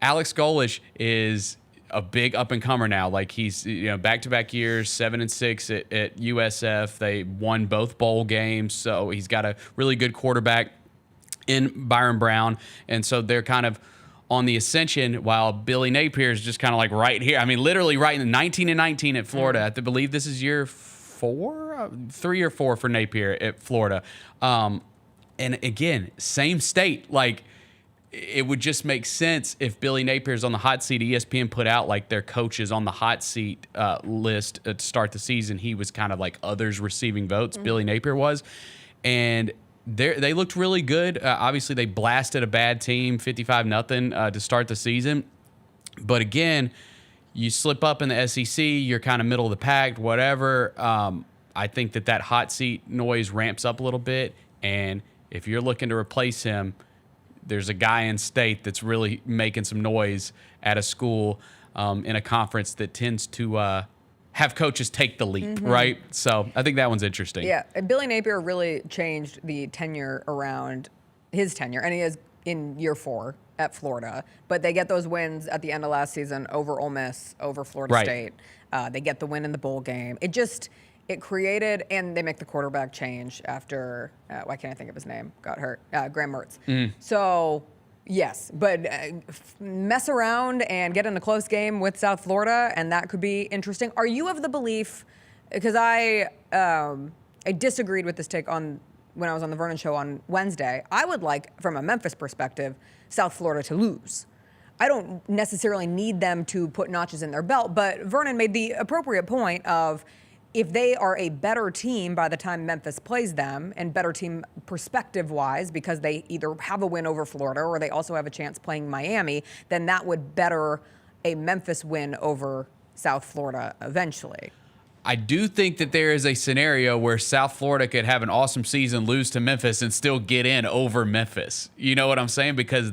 Alex Golish is a big up-and-comer now. Like, he's back-to-back years, 7-6 at USF. They won both bowl games, so he's got a really good quarterback in Byron Brown. And so they're kind of on the ascension, while Billy Napier is just kind of like right here. I mean, literally right in the 19-19 at Florida. I believe this is year 3 or 4 for Napier at Florida. And again, same state. Like, it would just make sense if Billy Napier's on the hot seat. ESPN put out like their coaches on the hot seat list to start the season. He was kind of like others receiving votes. Billy Napier was. And they looked really good. Obviously, they blasted a bad team, 55-0 to start the season. But again, you slip up in the SEC, you're kind of middle of the pack, whatever. I think that hot seat noise ramps up a little bit. And if you're looking to replace him, there's a guy in state that's really making some noise at a school in a conference that tends to have coaches take the leap, right? So I think that one's interesting. Yeah, and Billy Napier really changed the tenure around his tenure, and he is in year 4 at Florida. But they get those wins at the end of last season over Ole Miss, over Florida State. They get the win in the bowl game. It created, and they make the quarterback change after, why can't I think of his name? Got hurt. Graham Mertz. So, yes, but mess around and get in a close game with South Florida, and that could be interesting. Are you of the belief, because I disagreed with this take when I was on the Vernon Show on Wednesday. I would like, from a Memphis perspective, South Florida to lose. I don't necessarily need them to put notches in their belt, but Vernon made the appropriate point of, if they are a better team by the time Memphis plays them, and better team perspective-wise, because they either have a win over Florida or they also have a chance playing Miami, then that would better a Memphis win over South Florida eventually. I do think that there is a scenario where South Florida could have an awesome season, lose to Memphis, and still get in over Memphis. You know what I'm saying? Because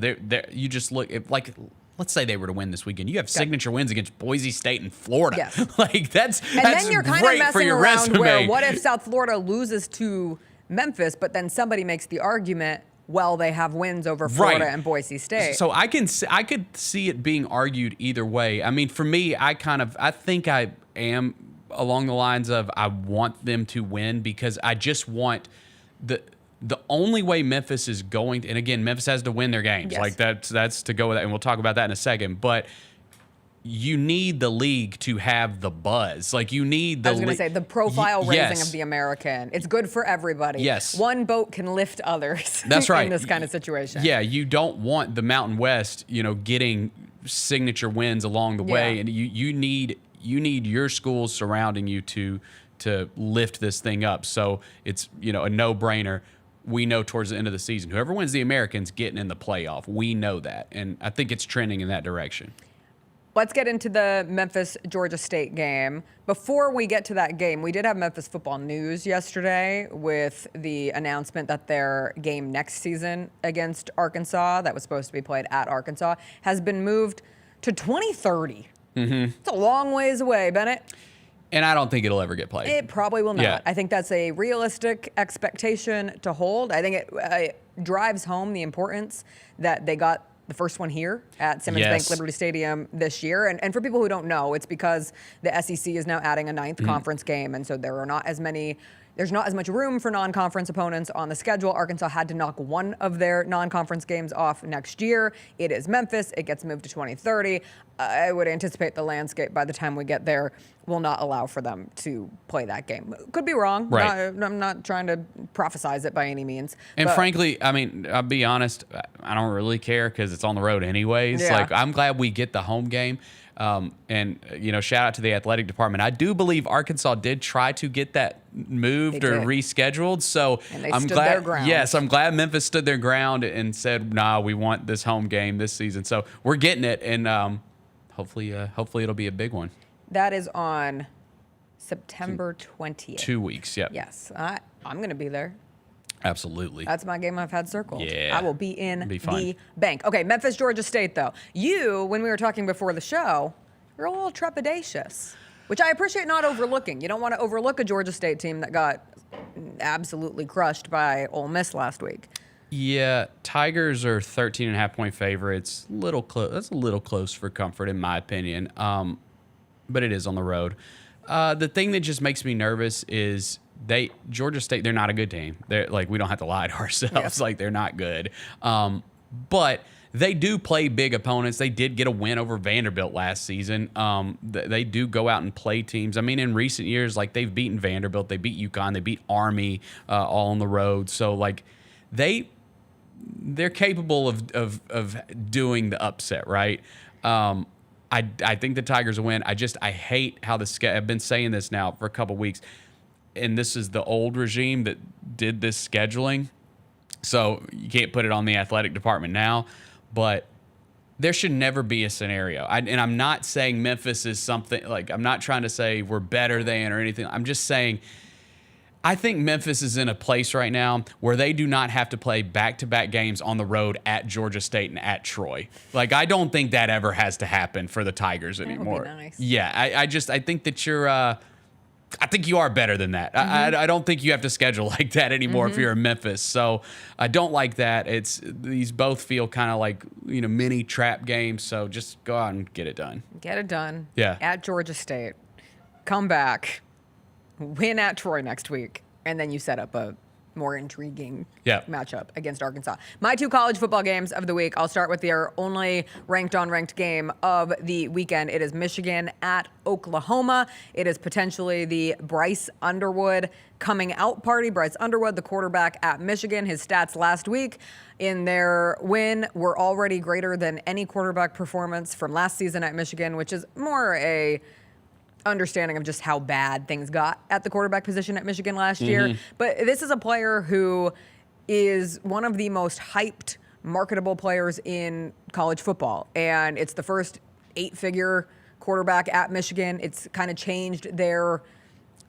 you just look like, let's say they were to win this weekend. You have signature wins against Boise State and Florida. Yes. Like that's then you're kind of great for messing your around resume. where what if South Florida loses to Memphis, but then somebody makes the argument, well, they have wins over Florida and Boise State. So I could see it being argued either way. I mean, for me, I think I am along the lines of I want them to win because I just want the only way Memphis is going to, and again, Memphis has to win their games. Yes. Like that's to go with that, and we'll talk about that in a second. But you need the league to have the buzz. Like you need the. I was going to say the profile raising yes. of the American. It's good for everybody. Yes. One boat can lift others. That's right. In this kind of situation. Yeah, you don't want the Mountain West, getting signature wins along the way, and you need your schools surrounding you to lift this thing up. So it's a no-brainer. We know towards the end of the season, whoever wins the American's getting in the playoff. We know that, and I think it's trending in that direction. Let's get into the Memphis-Georgia State game. Before we get to that game, we did have Memphis football news yesterday with the announcement that their game next season against Arkansas, that was supposed to be played at Arkansas, has been moved to 2030. Mm-hmm. It's a long ways away, Bennett. And I don't think it'll ever get played. It probably will not. Yeah. I think that's a realistic expectation to hold. I think it drives home the importance that they got the first one here at Simmons Bank Liberty Stadium this year. And for people who don't know, it's because the SEC is now adding a ninth conference game. And so there's not as much room for non-conference opponents on the schedule. Arkansas had to knock one of their non-conference games off next year. It is Memphis. It gets moved to 2030. I would anticipate the landscape by the time we get there will not allow for them to play that game. Could be wrong. Right. I'm not trying to prophesize it by any means. And frankly, I mean, I'll be honest, I don't really care because it's on the road anyways. Yeah. Like, I'm glad we get the home game. And shout out to the athletic department. I do believe Arkansas did try to get that moved or rescheduled. So I'm glad. Their ground. Yes, I'm glad Memphis stood their ground and said, "Nah, we want this home game this season." So we're getting it, and hopefully it'll be a big one. That is on September 20th. 2 weeks. Yep. Yes, I'm going to be there. Absolutely. That's my game I've had circled. Yeah. I will be in the bank. Okay, Memphis, Georgia State, though. You, when we were talking before the show, you're a little trepidatious, which I appreciate not overlooking. You don't want to overlook a Georgia State team that got absolutely crushed by Ole Miss last week. Yeah, Tigers are 13.5-point favorites. Little close. That's a little close for comfort, in my opinion. But it is on the road. The thing that just makes me nervous is Georgia State. They're not a good team. They're like, we don't have to lie to ourselves. Yes. Like, they're not good. But they do play big opponents. They did get a win over Vanderbilt last season. They do go out and play teams. I mean, in recent years, like, they've beaten Vanderbilt, they beat UConn, they beat Army, all on the road. So like, they're capable of doing the upset, right? I think the Tigers will win. I hate how I've been saying this now for a couple weeks, and this is the old regime that did this scheduling, so you can't put it on the athletic department now, but there should never be a scenario. And I'm not saying Memphis is something, like, I'm not trying to say we're better than or anything. I'm just saying I think Memphis is in a place right now where they do not have to play back-to-back games on the road at Georgia State and at Troy. Like, I don't think that ever has to happen for the Tigers anymore. That would be nice. Yeah, I think that I think you are better than that. Mm-hmm. I don't think you have to schedule like that anymore if you're in Memphis. So I don't like that. These both feel kind of like, mini trap games. So just go out and get it done. Get it done. Yeah. At Georgia State. Come back. Win at Troy next week, and then you set up a more intriguing matchup against Arkansas. My two college football games of the week, I'll start with their only ranked-on-ranked game of the weekend. It is Michigan at Oklahoma. It is potentially the Bryce Underwood coming out party. Bryce Underwood, the quarterback at Michigan, his stats last week in their win were already greater than any quarterback performance from last season at Michigan, which is more a understanding of just how bad things got at the quarterback position at Michigan last year. But this is a player who is one of the most hyped, marketable players in college football. And it's the first 8-figure quarterback at Michigan. It's kind of changed their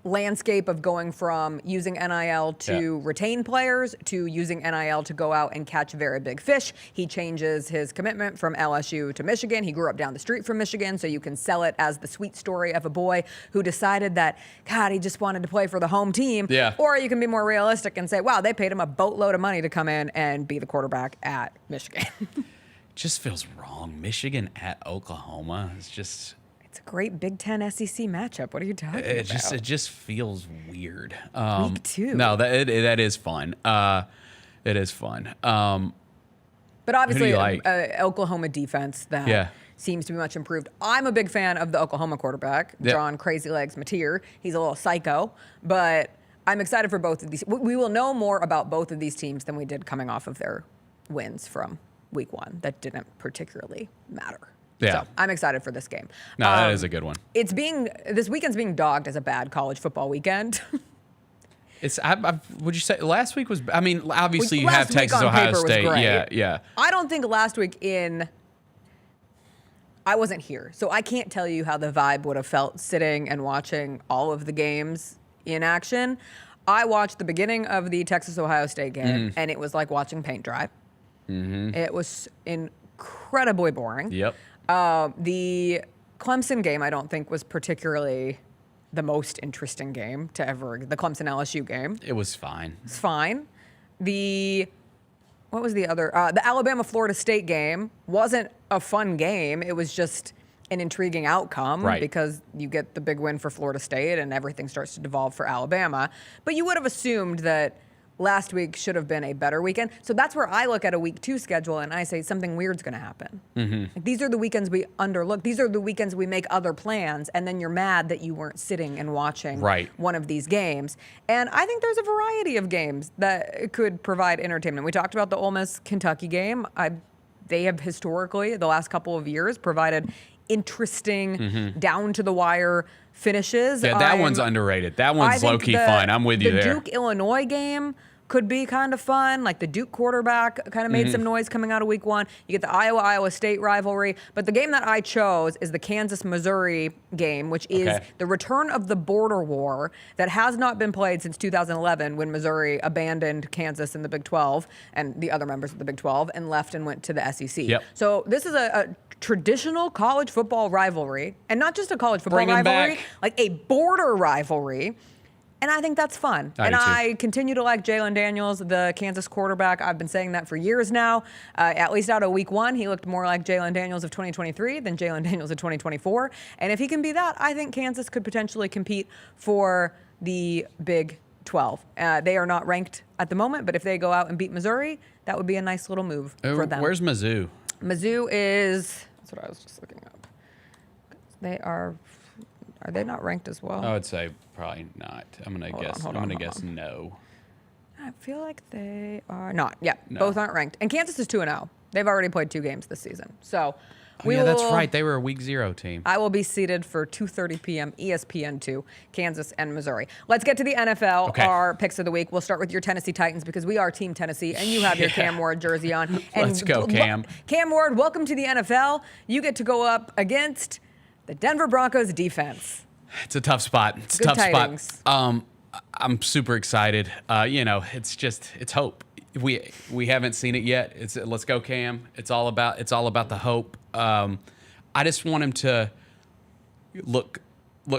landscape of going from using NIL to retain players to using NIL to go out and catch very big fish. He changes his commitment from LSU to Michigan. He grew up down the street from Michigan, so you can sell it as the sweet story of a boy who decided that, God, he just wanted to play for the home team. Yeah. Or you can be more realistic and say, wow, they paid him a boatload of money to come in and be the quarterback at Michigan. Just feels wrong. Michigan at Oklahoma. It's just... It's a great Big Ten SEC matchup. What are you talking about? It just feels weird. Week 2. No, that is fun. It is fun. But obviously, like? Oklahoma defense that seems to be much improved. I'm a big fan of the Oklahoma quarterback, John Crazy Legs Mateer. He's a little psycho, but I'm excited for both of these. We will know more about both of these teams than we did coming off of their wins from week 1. That didn't particularly matter. Yeah. So I'm excited for this game. No, that is a good one. This weekend's being dogged as a bad college football weekend. Would you say last week was? I mean, obviously you have Last week Texas, on Ohio paper was State. great. Yeah. I don't think last week I wasn't here, so I can't tell you how the vibe would have felt sitting and watching all of the games in action. I watched the beginning of the Texas-Ohio State game, and it was like watching paint dry. It was incredibly boring. Yep. The Clemson game, I don't think, was particularly the most interesting game to ever. The Clemson LSU game. It was fine. It's fine. What was the other? The Alabama Florida State game wasn't a fun game. It was just an intriguing outcome because you get the big win for Florida State and everything starts to devolve for Alabama. But you would have assumed that last week should have been a better weekend. So that's where I look at a week 2 schedule and I say something weird's going to happen. Like, these are the weekends we underlook. These are the weekends we make other plans, and then you're mad that you weren't sitting and watching one of these games. And I think there's a variety of games that could provide entertainment. We talked about the Ole Miss Kentucky game. They have historically, the last couple of years, provided interesting, down to the wire finishes. Yeah, that one's underrated. That one's low key fun. I'm with you there. The Duke Illinois game could be kind of fun. Like, the Duke quarterback kind of made some noise coming out of week 1. You get the Iowa State rivalry. But the game that I chose is the Kansas-Missouri game, which is the return of the border war that has not been played since 2011 when Missouri abandoned Kansas in the Big 12 and the other members of the Big 12 and left and went to the SEC. Yep. So this is a traditional college football rivalry, and not just a college football rivalry, like a border rivalry. And I think that's fun. I continue to like Jalen Daniels, the Kansas quarterback. I've been saying that for years now. At least out of week 1, he looked more like Jalen Daniels of 2023 than Jalen Daniels of 2024. And if he can be that, I think Kansas could potentially compete for the Big 12. They are not ranked at the moment, but if they go out and beat Missouri, that would be a nice little move for them. Where's Mizzou? Mizzou is, that's what I was just looking up. Are they not ranked as well? I would say probably not. I'm gonna guess no. I feel like they are not. Yeah, both aren't ranked. And Kansas is 2-0. They've already played 2 games this season. So that's right. They were a week 0 team. I will be seated for 2:30 p.m. ESPN2, Kansas and Missouri. Let's get to the NFL. Our picks of the week. We'll start with your Tennessee Titans because we are Team Tennessee, and you have your Cam Ward jersey on. And let's go, Cam. Cam Ward, welcome to the NFL. You get to go up against the Denver Broncos defense. It's a tough spot. It's a tough spot. I'm super excited. It's hope. We haven't seen it yet. Let's go, Cam. It's all about the hope. I just want him to look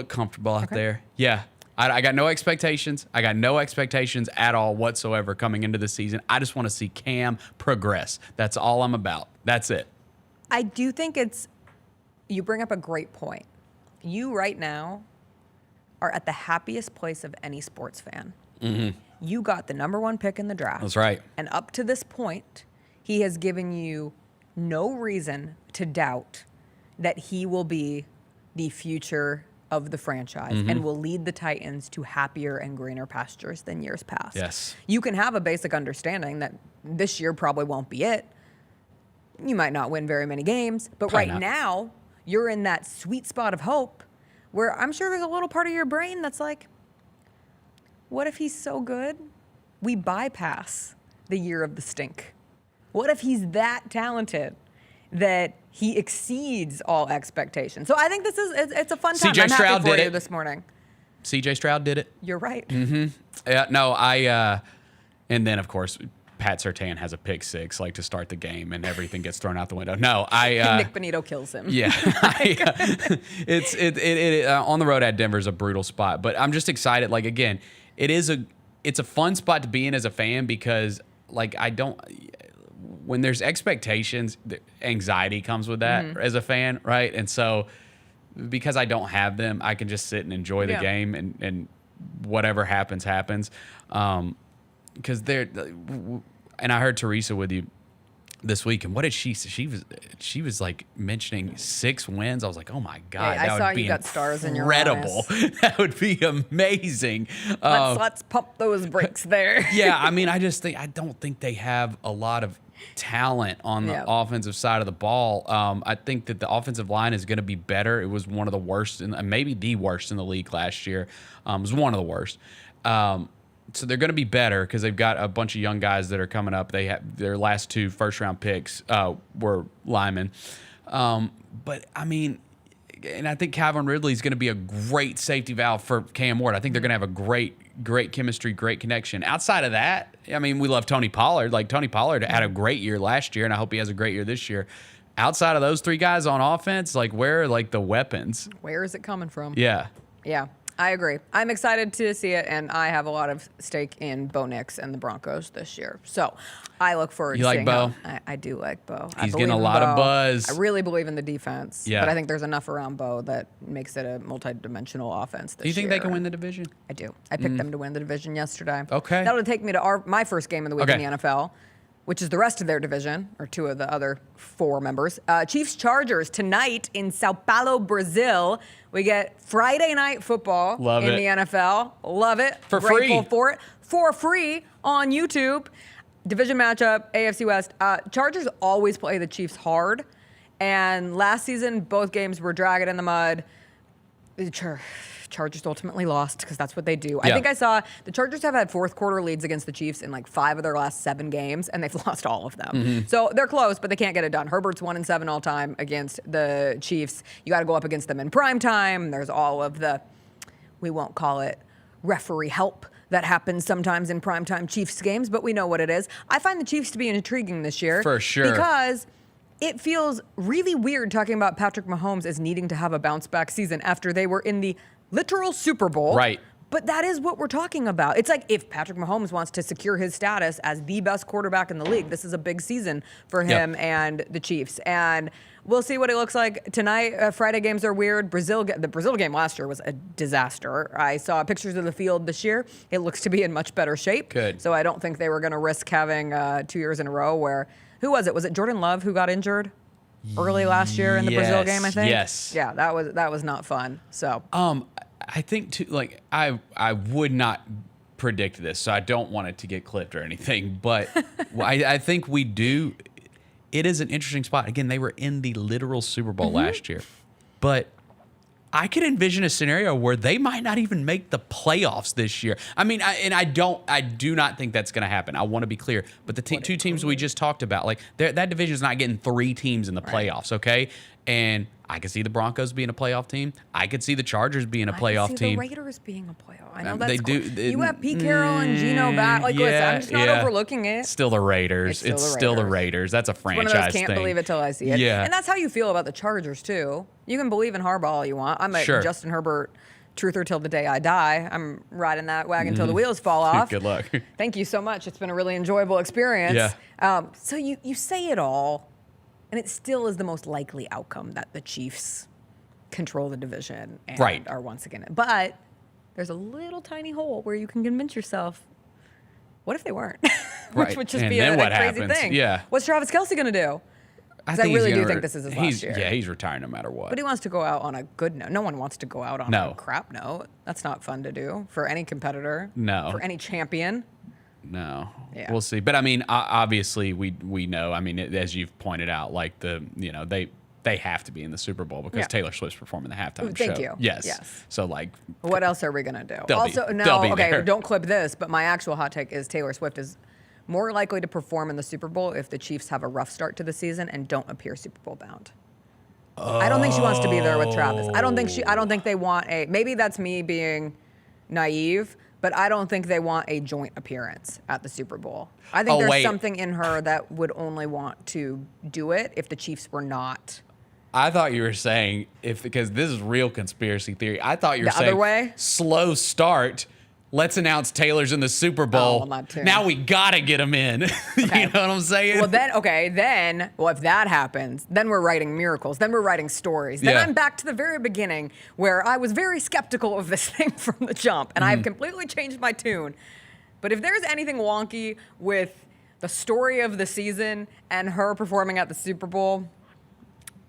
comfortable out there. Yeah. I got no expectations. I got no expectations at all whatsoever coming into the season. I just want to see Cam progress. That's all I'm about. That's it. I do think you bring up a great point. You right now are at the happiest place of any sports fan. You got the number 1 pick in the draft. That's right. And up to this point, he has given you no reason to doubt that he will be the future of the franchise and will lead the Titans to happier and greener pastures than years past. Yes. You can have a basic understanding that this year probably won't be it. You might not win very many games, but probably now you're in that sweet spot of hope where I'm sure there's a little part of your brain that's like, what if he's so good, we bypass the year of the stink? What if he's that talented that he exceeds all expectations? So I think it's a fun time. CJ I'm Stroud happy for did you it this morning. C.J. Stroud did it. You're right. Yeah, no, and then of course Pat Surtain has a pick six like to start the game, and everything gets thrown out the window. No, Nick Bonito kills him. Yeah, it's on the road at Denver is a brutal spot, but I'm just excited. Like again, it's a fun spot to be in as a fan because like when there's expectations, anxiety comes with that as a fan, right? And so because I don't have them, I can just sit and enjoy the game and whatever happens. Because and I heard Teresa with you this week, and what did she say? She was like mentioning 6 wins. I was like, oh my God, I that saw would be you got stars in your incredible. eyes. That would be amazing. Let's pump those brakes there. Yeah, I mean, I don't think they have a lot of talent on the offensive side of the ball. I think that the offensive line is going to be better. It was one of the worst, maybe the worst in the league last year. It was one of the worst. So they're going to be better because they've got a bunch of young guys that are coming up. They have their last 2 first-round picks were linemen. But, I mean, and I think Calvin Ridley is going to be a great safety valve for Cam Ward. I think they're going to have a great chemistry, great connection. Outside of that, I mean, we love Tony Pollard. Like, Tony Pollard had a great year last year, and I hope he has a great year this year. Outside of those 3 guys on offense, like, where are, like, the weapons? Where is it coming from? Yeah. Yeah. I agree. I'm excited to see it, and I have a lot of stake in Bo Nix and the Broncos this year. So I look forward to seeing Bo? I do like Bo. He's getting a lot of buzz. I really believe in the defense, Yeah. but I think there's enough around Bo that makes it a multi-dimensional offense this year. Do you think they can win the division? I do. I picked them to win the division yesterday. Okay. That'll take me to my first game of the week in the NFL, which is the rest of their division, or 2 of the other 4 members. Chiefs-Chargers tonight in Sao Paulo, Brazil. We get Friday night football Love in it. the NFL. Love it. For Grateful free. for it. For free on YouTube. Division matchup, AFC West. Chargers always play the Chiefs hard. And last season, both games were dragging in the mud. Chargers ultimately lost because that's what they do. I think I saw the Chargers have had 4th quarter leads against the Chiefs in like 5 of their last 7 games, and they've lost all of them. So they're close, but they can't get it done. Herbert's 1-7 all time against the Chiefs. You got to go up against them in prime time. There's all of the, we won't call it referee help that happens sometimes in primetime Chiefs games, but we know what it is. I find the Chiefs to be intriguing this year. For sure. Because it feels really weird talking about Patrick Mahomes as needing to have a bounce-back season after they were in the literal Super Bowl. Right. But that is what we're talking about. It's like if Patrick Mahomes wants to secure his status as the best quarterback in the league, this is a big season for him and the Chiefs. And we'll see what it looks like tonight. Friday games are weird. The Brazil game last year was a disaster. I saw pictures of the field this year. It looks to be in much better shape. Good. So I don't think they were going to risk having 2 years in a row where, who was it? Was it Jordan Love who got injured early last year in the Brazil game, I think? Yes. Yeah, that was not fun. So I think too, like I would not predict this, so I don't want it to get clipped or anything. But I think we do. It is an interesting spot. Again, they were in the literal Super Bowl last year, but I could envision a scenario where they might not even make the playoffs this year. I mean, I do not think that's going to happen. I want to be clear. But the 2 teams we just talked about, like that division is not getting 3 teams in the playoffs, okay? And I could see the Broncos being a playoff team. I could see the Chargers being a playoff I could see team. the Raiders being a playoff. I know They that's do. cool. You have Pete Carroll and Geno back. Like, listen, I'm just not overlooking it. Still the Raiders. It's still the Raiders. That's a franchise One of those can't thing. believe it till I see it. Yeah. And that's how you feel about the Chargers, too. You can believe in Harbaugh all you want. I'm a Justin Herbert truther till the day I die. I'm riding that wagon till the wheels fall off. Good luck. Thank you so much. It's been a really enjoyable experience. Yeah. So you say it all, and it still is the most likely outcome that the Chiefs control the division and are once again. But there's a little tiny hole where you can convince yourself, what if they weren't? Which would just be a crazy thing. Yeah. What's Travis Kelce going to do? I really do think this is his last year. Yeah, he's retiring no matter what. But he wants to go out on a good note. No one wants to go out on a crap note. That's not fun to do for any competitor. No. For any champion. No. Yeah. We'll see. But I mean, obviously we know. I mean, as you've pointed out, like they have to be in the Super Bowl because Taylor Swift's performing the halftime show. Thank you. Yes. So like, what else are we gonna do? They'll be there. Don't clip this. But my actual hot take is Taylor Swift is more likely to perform in the Super Bowl if the Chiefs have a rough start to the season and don't appear Super Bowl bound. I don't think she wants to be there with Travis. I don't think they want maybe that's me being naive, but I don't think they want a joint appearance at the Super Bowl. I think there's something in her that would only want to do it if the Chiefs were not. I thought you were saying because this is real conspiracy theory. I thought you were The saying other way? slow start. Let's announce Taylor's in the Super Bowl. Not too. Now we gotta get him in. Okay. You know what I'm saying? Well, if that happens, then we're writing miracles. Then we're writing stories. Then Yeah. I'm back to the very beginning where I was very skeptical of this thing from the jump, and I've completely changed my tune. But if there's anything wonky with the story of the season and her performing at the Super Bowl,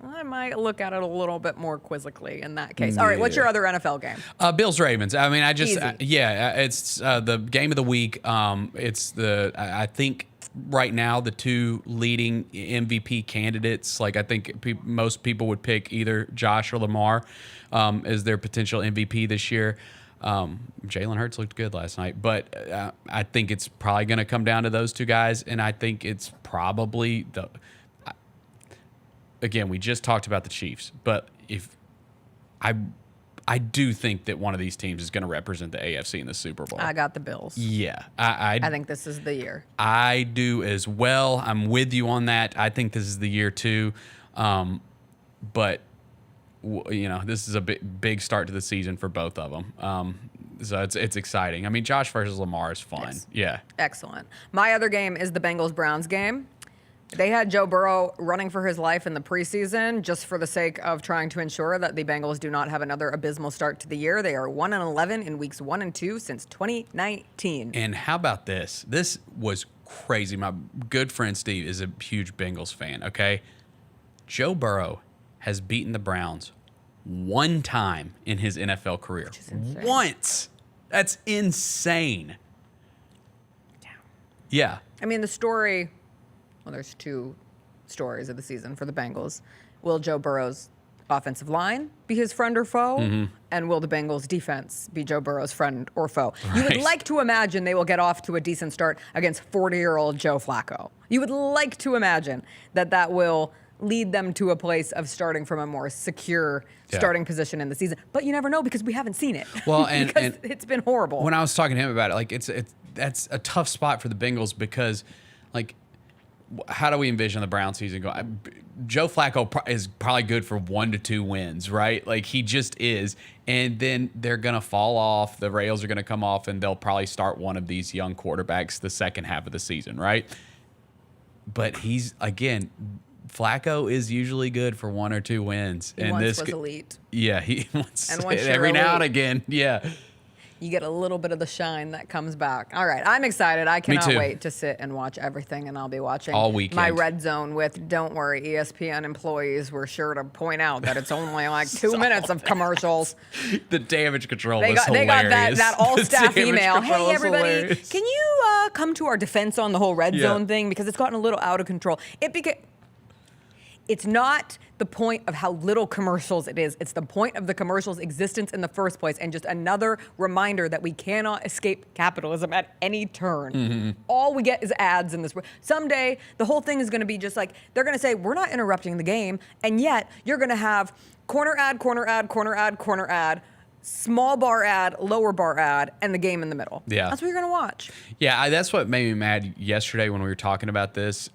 I might look at it a little bit more quizzically in that case. All right, what's your other NFL game? Bills Ravens. I mean, Easy. It's the game of the week. I think right now the two leading MVP candidates. Like I think most people would pick either Josh or Lamar as their potential MVP this year. Jalen Hurts looked good last night, but I think it's probably going to come down to those two guys, and I think it's probably the. Again, we just talked about the Chiefs, but if I do think that one of these teams is going to represent the AFC in the Super Bowl. I got the Bills. Yeah, I think this is the year. I do as well. I'm with you on that. I think this is the year too, but this is a big start to the season for both of them. So it's exciting. I mean, Josh versus Lamar is fun. Yes. Yeah, Excellent. My other game is the Bengals-Browns game. They had Joe Burrow running for his life in the preseason just for the sake of trying to ensure that the Bengals do not have another abysmal start to the year. They are 1-11 in weeks 1 and 2 since 2019. And how about this? This was crazy. My good friend Steve is a huge Bengals fan, okay? Joe Burrow has beaten the Browns one time in his NFL career. Which is insane. Once. That's insane. Yeah. I mean, the story... Well, there's two stories of the season for the Bengals. Will Joe Burrow's offensive line be his friend or foe? Mm-hmm. And will the Bengals defense be Joe Burrow's friend or foe? Right. You would like to imagine they will get off to a decent start against 40-year-old Joe Flacco. You would like to imagine that will lead them to a place of starting from a more secure starting position in the season. But you never know because we haven't seen it. Well, because it's been horrible. When I was talking to him about it, like that's a tough spot for the Bengals because, like, how do we envision the Brown season going? Joe Flacco is probably good for 1 to 2 wins, right? Like he just is. And then they're going to fall off. The rails are going to come off, and they'll probably start one of these young quarterbacks the second half of the season, right? But Flacco is usually good for 1 or 2 wins. He once was elite. Yeah, he once you're every now and elite, again. Yeah. You get a little bit of the shine that comes back. All right, I'm excited. I cannot wait to sit and watch everything, and I'll be watching all weekend. My Red Zone with, don't worry, ESPN employees were sure to point out that it's only like 2 minutes of commercials. The damage control they was got hilarious. that all-staff The damage email. control Hey, was everybody, hilarious. can you come to our defense on the whole Red Zone thing? Because it's gotten a little out of control. It's not the point of how little commercials it is. It's the point of the commercial's existence in the first place, and just another reminder that we cannot escape capitalism at any turn. Mm-hmm. All we get is ads in this. Someday, the whole thing is going to be just like, they're going to say, we're not interrupting the game, and yet you're going to have corner ad, corner ad, corner ad, corner ad, small bar ad, lower bar ad, and the game in the middle. Yeah. That's what you're going to watch. Yeah, that's what made me mad yesterday when we were talking about this,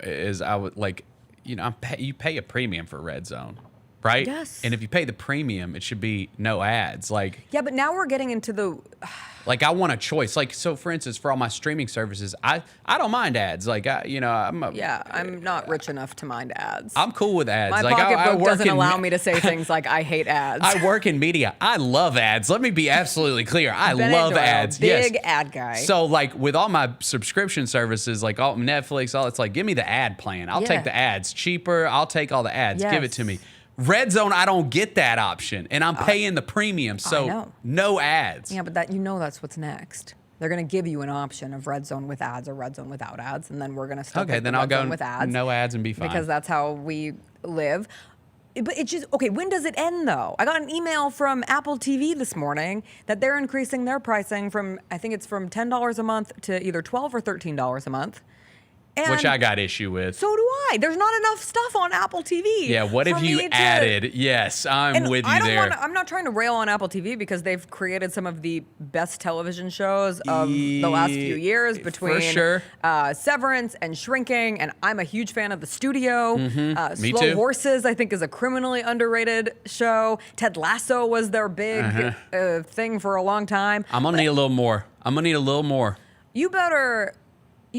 is I would like, you pay a premium for Red Zone, right? Yes. And if you pay the premium, it should be no ads. Like, yeah, but now we're getting into the... Like, I want a choice. Like, so for instance, for all my streaming services, I don't mind ads. Like, I'm not rich enough to mind ads. I'm cool with ads. My like, pocketbook doesn't allow me to say things like I hate ads. I work in media. I love ads. Let me be absolutely clear. I Bennett love Doyle, ads. Big ad guy. So, like, with all my subscription services, like all Netflix, all it's like, give me the ad plan. I'll take the ads. Cheaper. I'll take all the ads. Give it to me. Red Zone, I don't get that option, and I'm paying the premium, so no ads. Yeah, but that's what's next. They're going to give you an option of Red Zone with ads or Red Zone without ads, and then we're going to still then I'll go with ads. No ads and be fine. Because that's how we live. But it's just, okay, when does it end, though? I got an email from Apple TV this morning that they're increasing their pricing from, I think it's from $10 a month to either $12 or $13 a month. Which I got issue with. So do I. There's not enough stuff on Apple TV. Yeah, what have you added? Yes, I'm with you there. I'm not trying to rail on Apple TV because they've created some of the best television shows of the last few years between Severance and Shrinking, and I'm a huge fan of The Studio. Me Slow too. Horses, I think, is a criminally underrated show. Ted Lasso was their big thing for a long time. I'm gonna need a little more. You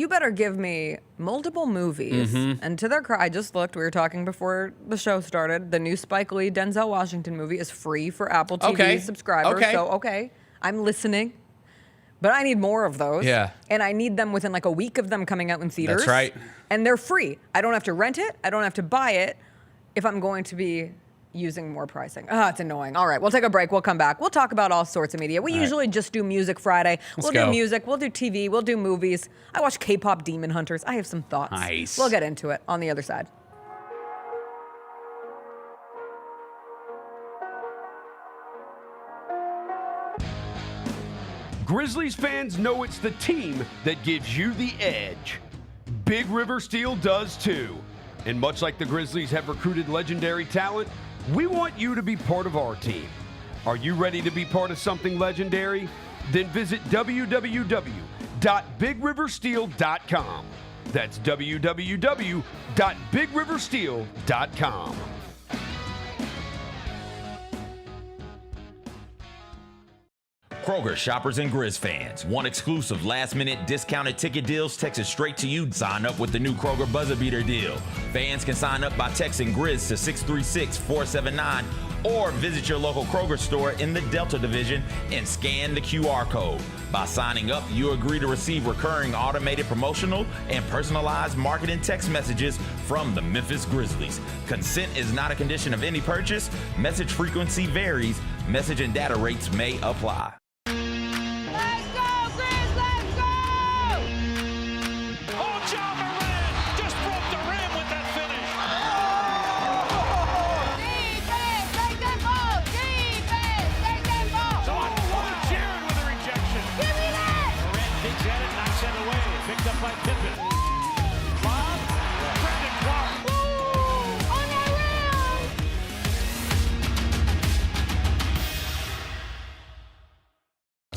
better give me multiple movies. And to their credit, I just looked. We were talking before the show started. The new Spike Lee Denzel Washington movie is free for Apple TV subscribers. So, I'm listening. But I need more of those. Yeah. And I need them within like a week of them coming out in theaters. That's right. And they're free. I don't have to rent it. I don't have to buy it if I'm going to be using more pricing. It's annoying. All right, we'll take a break. We'll come back. We'll talk about all sorts of media. We usually just do Music Friday. We'll do music. We'll do TV. We'll do movies. I watch K-pop Demon Hunters. I have some thoughts. Nice. We'll get into it on the other side. Grizzlies fans know it's the team that gives you the edge. Big River Steel does too. And much like the Grizzlies have recruited legendary talent, we want you to be part of our team. Are you ready to be part of something legendary? Then visit www.bigriversteel.com. That's www.bigriversteel.com. Kroger shoppers and Grizz fans. Want exclusive last-minute discounted ticket deals texted straight to you? Sign up with the new Kroger Buzzer Beater deal. Fans can sign up by texting Grizz to 636-479 or visit your local Kroger store in the Delta Division and scan the QR code. By signing up, you agree to receive recurring automated promotional and personalized marketing text messages from the Memphis Grizzlies. Consent is not a condition of any purchase. Message frequency varies. Message and data rates may apply.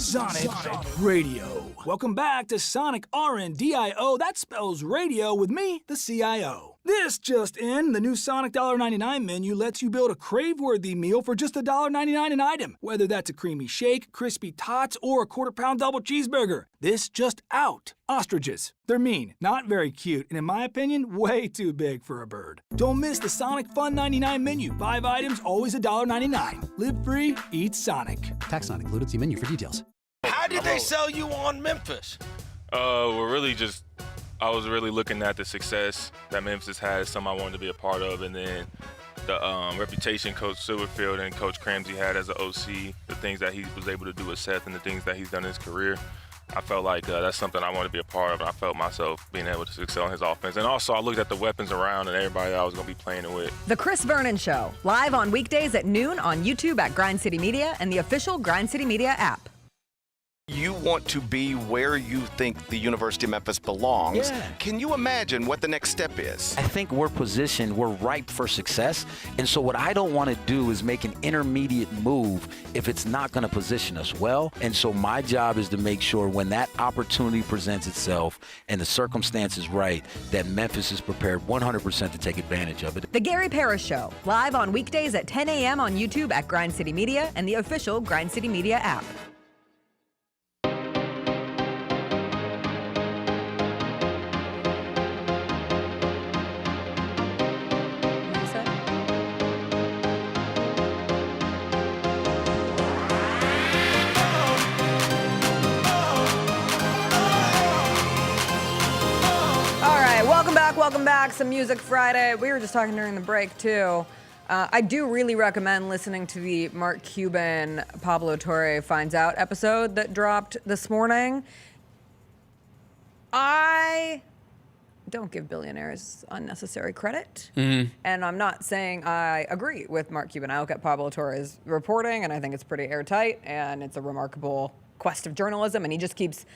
Sonic Radio. Welcome back to Sonic RNDIO. That spells radio with me, the CIO. This just in, the new Sonic $1.99 menu lets you build a crave-worthy meal for just $1.99 an item, whether that's a creamy shake, crispy tots, or a quarter-pound double cheeseburger. This just out. Ostriches. They're mean, not very cute, and in my opinion, way too big for a bird. Don't miss the Sonic Fun 99 menu. 5 items, always $1.99. Live free, eat Sonic. Tax not included. See menu for details. How did they sell you on Memphis? I was really looking at the success that Memphis has, something I wanted to be a part of, and then the reputation Coach Silverfield and Coach Cramsey had as an OC, the things that he was able to do with Seth and the things that he's done in his career. I felt like that's something I wanted to be a part of, and I felt myself being able to excel in his offense. And also, I looked at the weapons around and everybody that I was going to be playing it with. The Chris Vernon Show, live on weekdays at noon on YouTube at Grind City Media and the official Grind City Media app. You want to be where you think the University of Memphis belongs. Yeah. Can you imagine what the next step is? I think we're ripe for success. And so what I don't want to do is make an intermediate move if it's not going to position us well. And so my job is to make sure when that opportunity presents itself and the circumstance is right, that Memphis is prepared 100% to take advantage of it. The Gary Parrish Show, live on weekdays at 10 a.m. on YouTube at Grind City Media and the official Grind City Media app. Welcome back. Some Music Friday. We were just talking during the break, too. I do really recommend listening to the Mark Cuban, Pablo Torre Finds Out episode that dropped this morning. I don't give billionaires unnecessary credit. And I'm not saying I agree with Mark Cuban. I look at Pablo Torre's reporting, and I think it's pretty airtight, and it's a remarkable quest of journalism, and he just keeps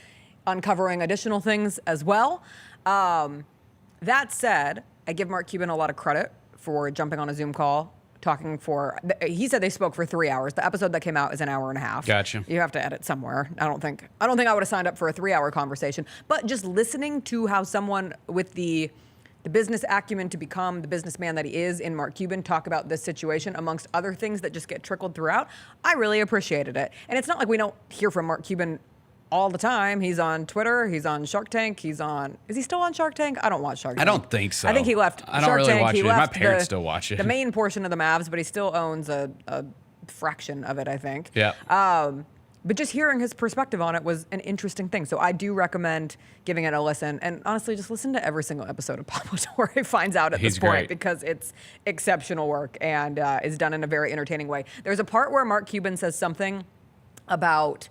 uncovering additional things as well. That said, I give Mark Cuban a lot of credit for jumping on a Zoom call, talking for, he said they spoke for 3 hours. The episode that came out is an hour and a half. Gotcha. You have to edit somewhere. I don't think I would have signed up for a 3-hour conversation, but just listening to how someone with the business acumen to become the businessman that he is in Mark Cuban talk about this situation, amongst other things that just get trickled throughout, I really appreciated it. And it's not like we don't hear from Mark Cuban all the time. He's on Twitter. He's on Shark Tank. Is he still on Shark Tank? I don't watch Shark Tank. I don't think so. I think he left I don't Shark really Tank. watch He it. My left parents still watch it. The main portion of the Mavs, but he still owns a fraction of it, I think. Yeah. But just hearing his perspective on it was an interesting thing. So I do recommend giving it a listen. And honestly, just listen to every single episode of Pablo Torre finds out at this point, great. because it's exceptional work and is done in a very entertaining way. There's a part where Mark Cuban says something about,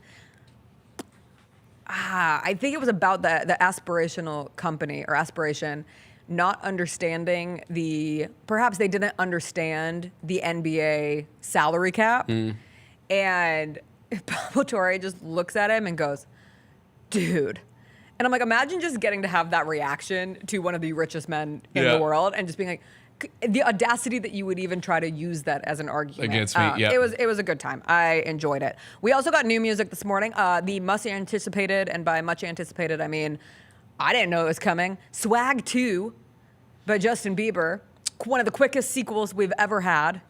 I think it was about the aspirational company or aspiration not understanding perhaps they didn't understand the NBA salary cap. And Pablo Torre just looks at him and goes, dude. And I'm like, imagine just getting to have that reaction to one of the richest men in the world and just being like, the audacity that you would even try to use that as an argument against me. Yeah, it was a good time. I enjoyed it. We also got new music this morning. The much anticipated, and by much anticipated, I mean I didn't know it was coming. Swag 2 by Justin Bieber, one of the quickest sequels we've ever had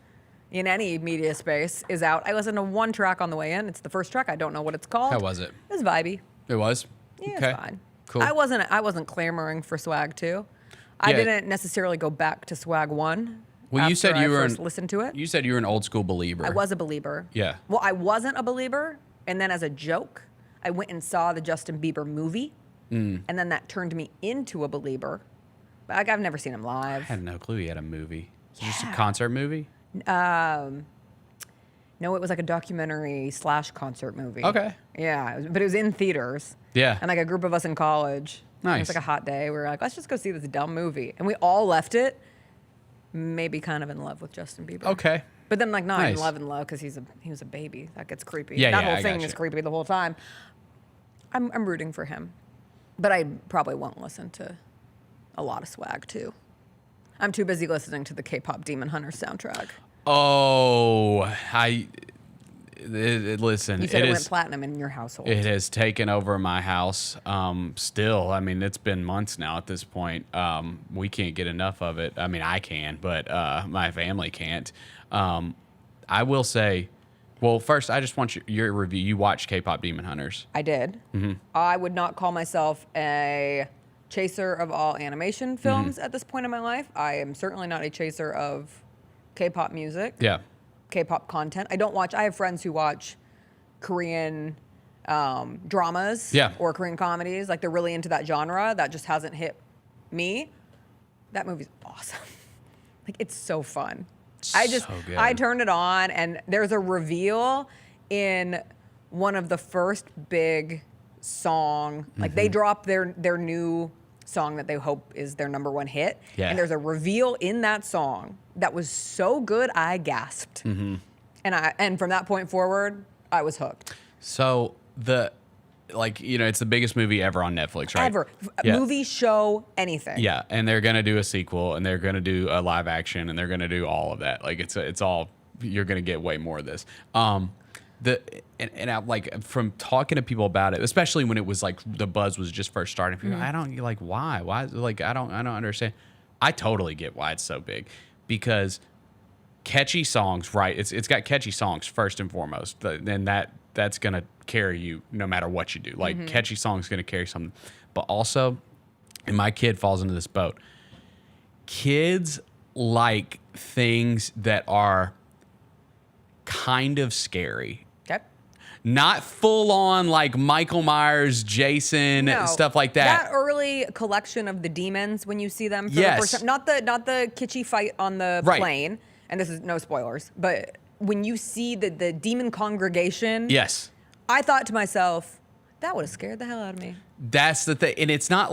in any media space, is out. I listened to one track on the way in. It's the first track. I don't know what it's called. How was it? It was vibey. It was? Yeah, okay. it's fine. Cool. I wasn't clamoring for Swag 2. I didn't necessarily go back to Swag 1. Well, you said you were listened to it. You said you were an old school believer. I was a believer. Yeah. Well, I wasn't a believer, and then as a joke, I went and saw the Justin Bieber movie, and then that turned me into a believer. But I've never seen him live. I had no clue he had a movie. Yeah. Is this a concert movie? No, it was like a documentary / concert movie. Okay. Yeah, but it was in theaters. Yeah. And like a group of us in college. Nice. It was like a hot day. We were like, let's just go see this dumb movie. And we all left it maybe kind of in love with Justin Bieber. Okay. But then like not Nice. in love because he was a baby. That gets creepy. Yeah, that yeah, whole I thing gotcha. is creepy the whole time. I'm rooting for him. But I probably won't listen to a lot of Swag too. I'm too busy listening to the K-pop Demon Hunter soundtrack. Oh, listen. You said it went platinum in your household. It has taken over my house. Still, I mean, it's been months now at this point. We can't get enough of it. I mean, I can, but my family can't. I will say, well, first, I just want your review. You watched K-pop Demon Hunters. I did. Mm-hmm. I would not call myself a chaser of all animation films at this point in my life. I am certainly not a chaser of K-pop music. Yeah. K-pop content. I have friends who watch Korean dramas or Korean comedies. Like they're really into that genre. That just hasn't hit me. That movie's awesome. Like it's so fun. good. I turned it on and there's a reveal in one of the first big song. Like they drop their new song that they hope is their #1 hit. Yeah. And there's a reveal in that song that was so good I gasped. And from that point forward, I was hooked. So it's the biggest movie ever on Netflix, right? Ever. Yeah. Movie, show, anything. Yeah, and they're gonna do a sequel, and they're gonna do a live action, and they're gonna do all of that. Like it's all, you're gonna get way more of this. I like from talking to people about it, especially when it was like the buzz was just first starting. People, I don't like why like I don't understand. I totally get why it's so big, because catchy songs, right? It's got catchy songs first and foremost, and that's gonna carry you no matter what you do. Like catchy songs gonna carry something, but also, and my kid falls into this boat. Kids like things that are kind of scary. Okay. Not full on like Michael Myers, Jason, stuff like that. That early collection of the demons when you see them for the Yes. first time. Not the kitschy fight on the Right. plane. And this is no spoilers, but when you see the demon congregation, Yes. I thought to myself, that would have scared the hell out of me. That's the thing. And it's not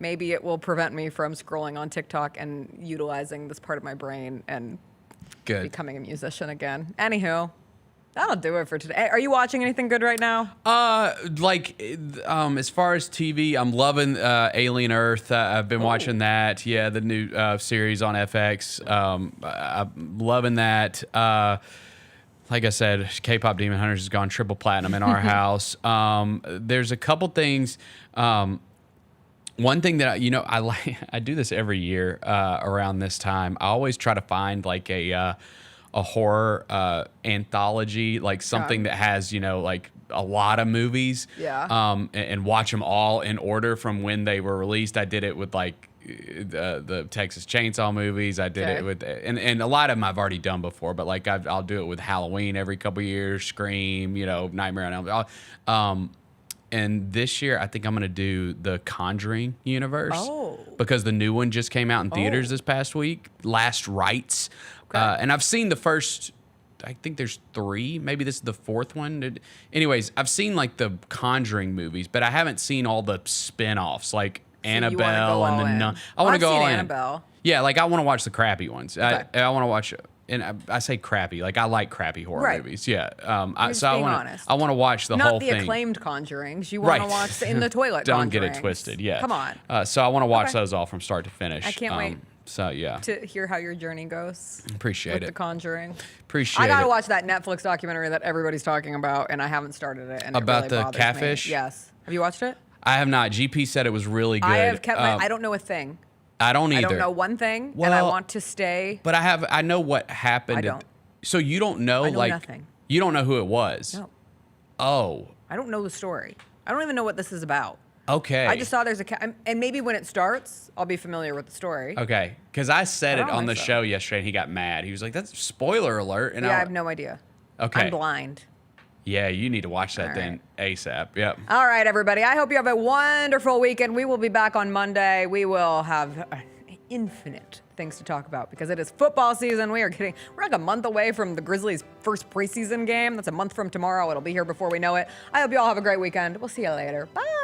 maybe it will prevent me from scrolling on TikTok and utilizing this part of my brain and becoming a musician again. Anywho, that'll do it for today. Are you watching anything good right now? As far as TV, I'm loving Alien Earth. I've been watching that. Yeah, the new series on FX. I'm loving that. Like I said, K-pop Demon Hunters has gone triple platinum in our house. There's a couple things. One thing that I like, I do this every year around this time. I always try to find like a horror anthology, like something that has like a lot of movies. Yeah. And watch them all in order from when they were released. I did it with like the Texas Chainsaw movies. I did it with, and a lot of them I've already done before, but like I'll do it with Halloween every couple years, Scream, Nightmare on Elm Street. And this year I think I'm going to do the Conjuring universe because the new one just came out in theaters this past week, Last Rites. And I've seen the first, I think there's 3, maybe this is the 4th one. Anyways, I've seen like the Conjuring movies, but I haven't seen all the spin-offs like Annabelle and the Nun. I want to go all in. Annabelle. Yeah, like I want to watch the crappy ones. Okay. I want to watch, and I say crappy, like I like crappy horror movies. Yeah. So I want to watch the whole thing. Not the acclaimed Conjurings. You want to watch the in the toilet. Don't Conjurings. get it twisted. Yeah. Come on. So I want to watch those all from start to finish. I can't wait. So yeah. To hear how your journey goes. Appreciate with it. The Conjuring. Appreciate it. I gotta watch that Netflix documentary that everybody's talking about, and I haven't started it. And about it really the catfish. Me. Yes. Have you watched it? I have not. GP said it was really good. I have kept I don't know a thing. I don't either. I don't know one thing, and I want to stay. But I know what happened. I don't. So you don't know, I know like nothing. You don't know who it was. No. Oh. I don't know the story. I don't even know what this is about. Okay. I just saw there's and maybe when it starts, I'll be familiar with the story. Okay, because I said it on the show yesterday, and he got mad. He was like, "That's spoiler alert." And I have no idea. Okay. I'm blind. Yeah, you need to watch that then ASAP. Yep. All right, everybody. I hope you have a wonderful weekend. We will be back on Monday. We will have infinite things to talk about because it is football season. We're like a month away from the Grizzlies' first preseason game. That's a month from tomorrow. It'll be here before we know it. I hope you all have a great weekend. We'll see you later. Bye.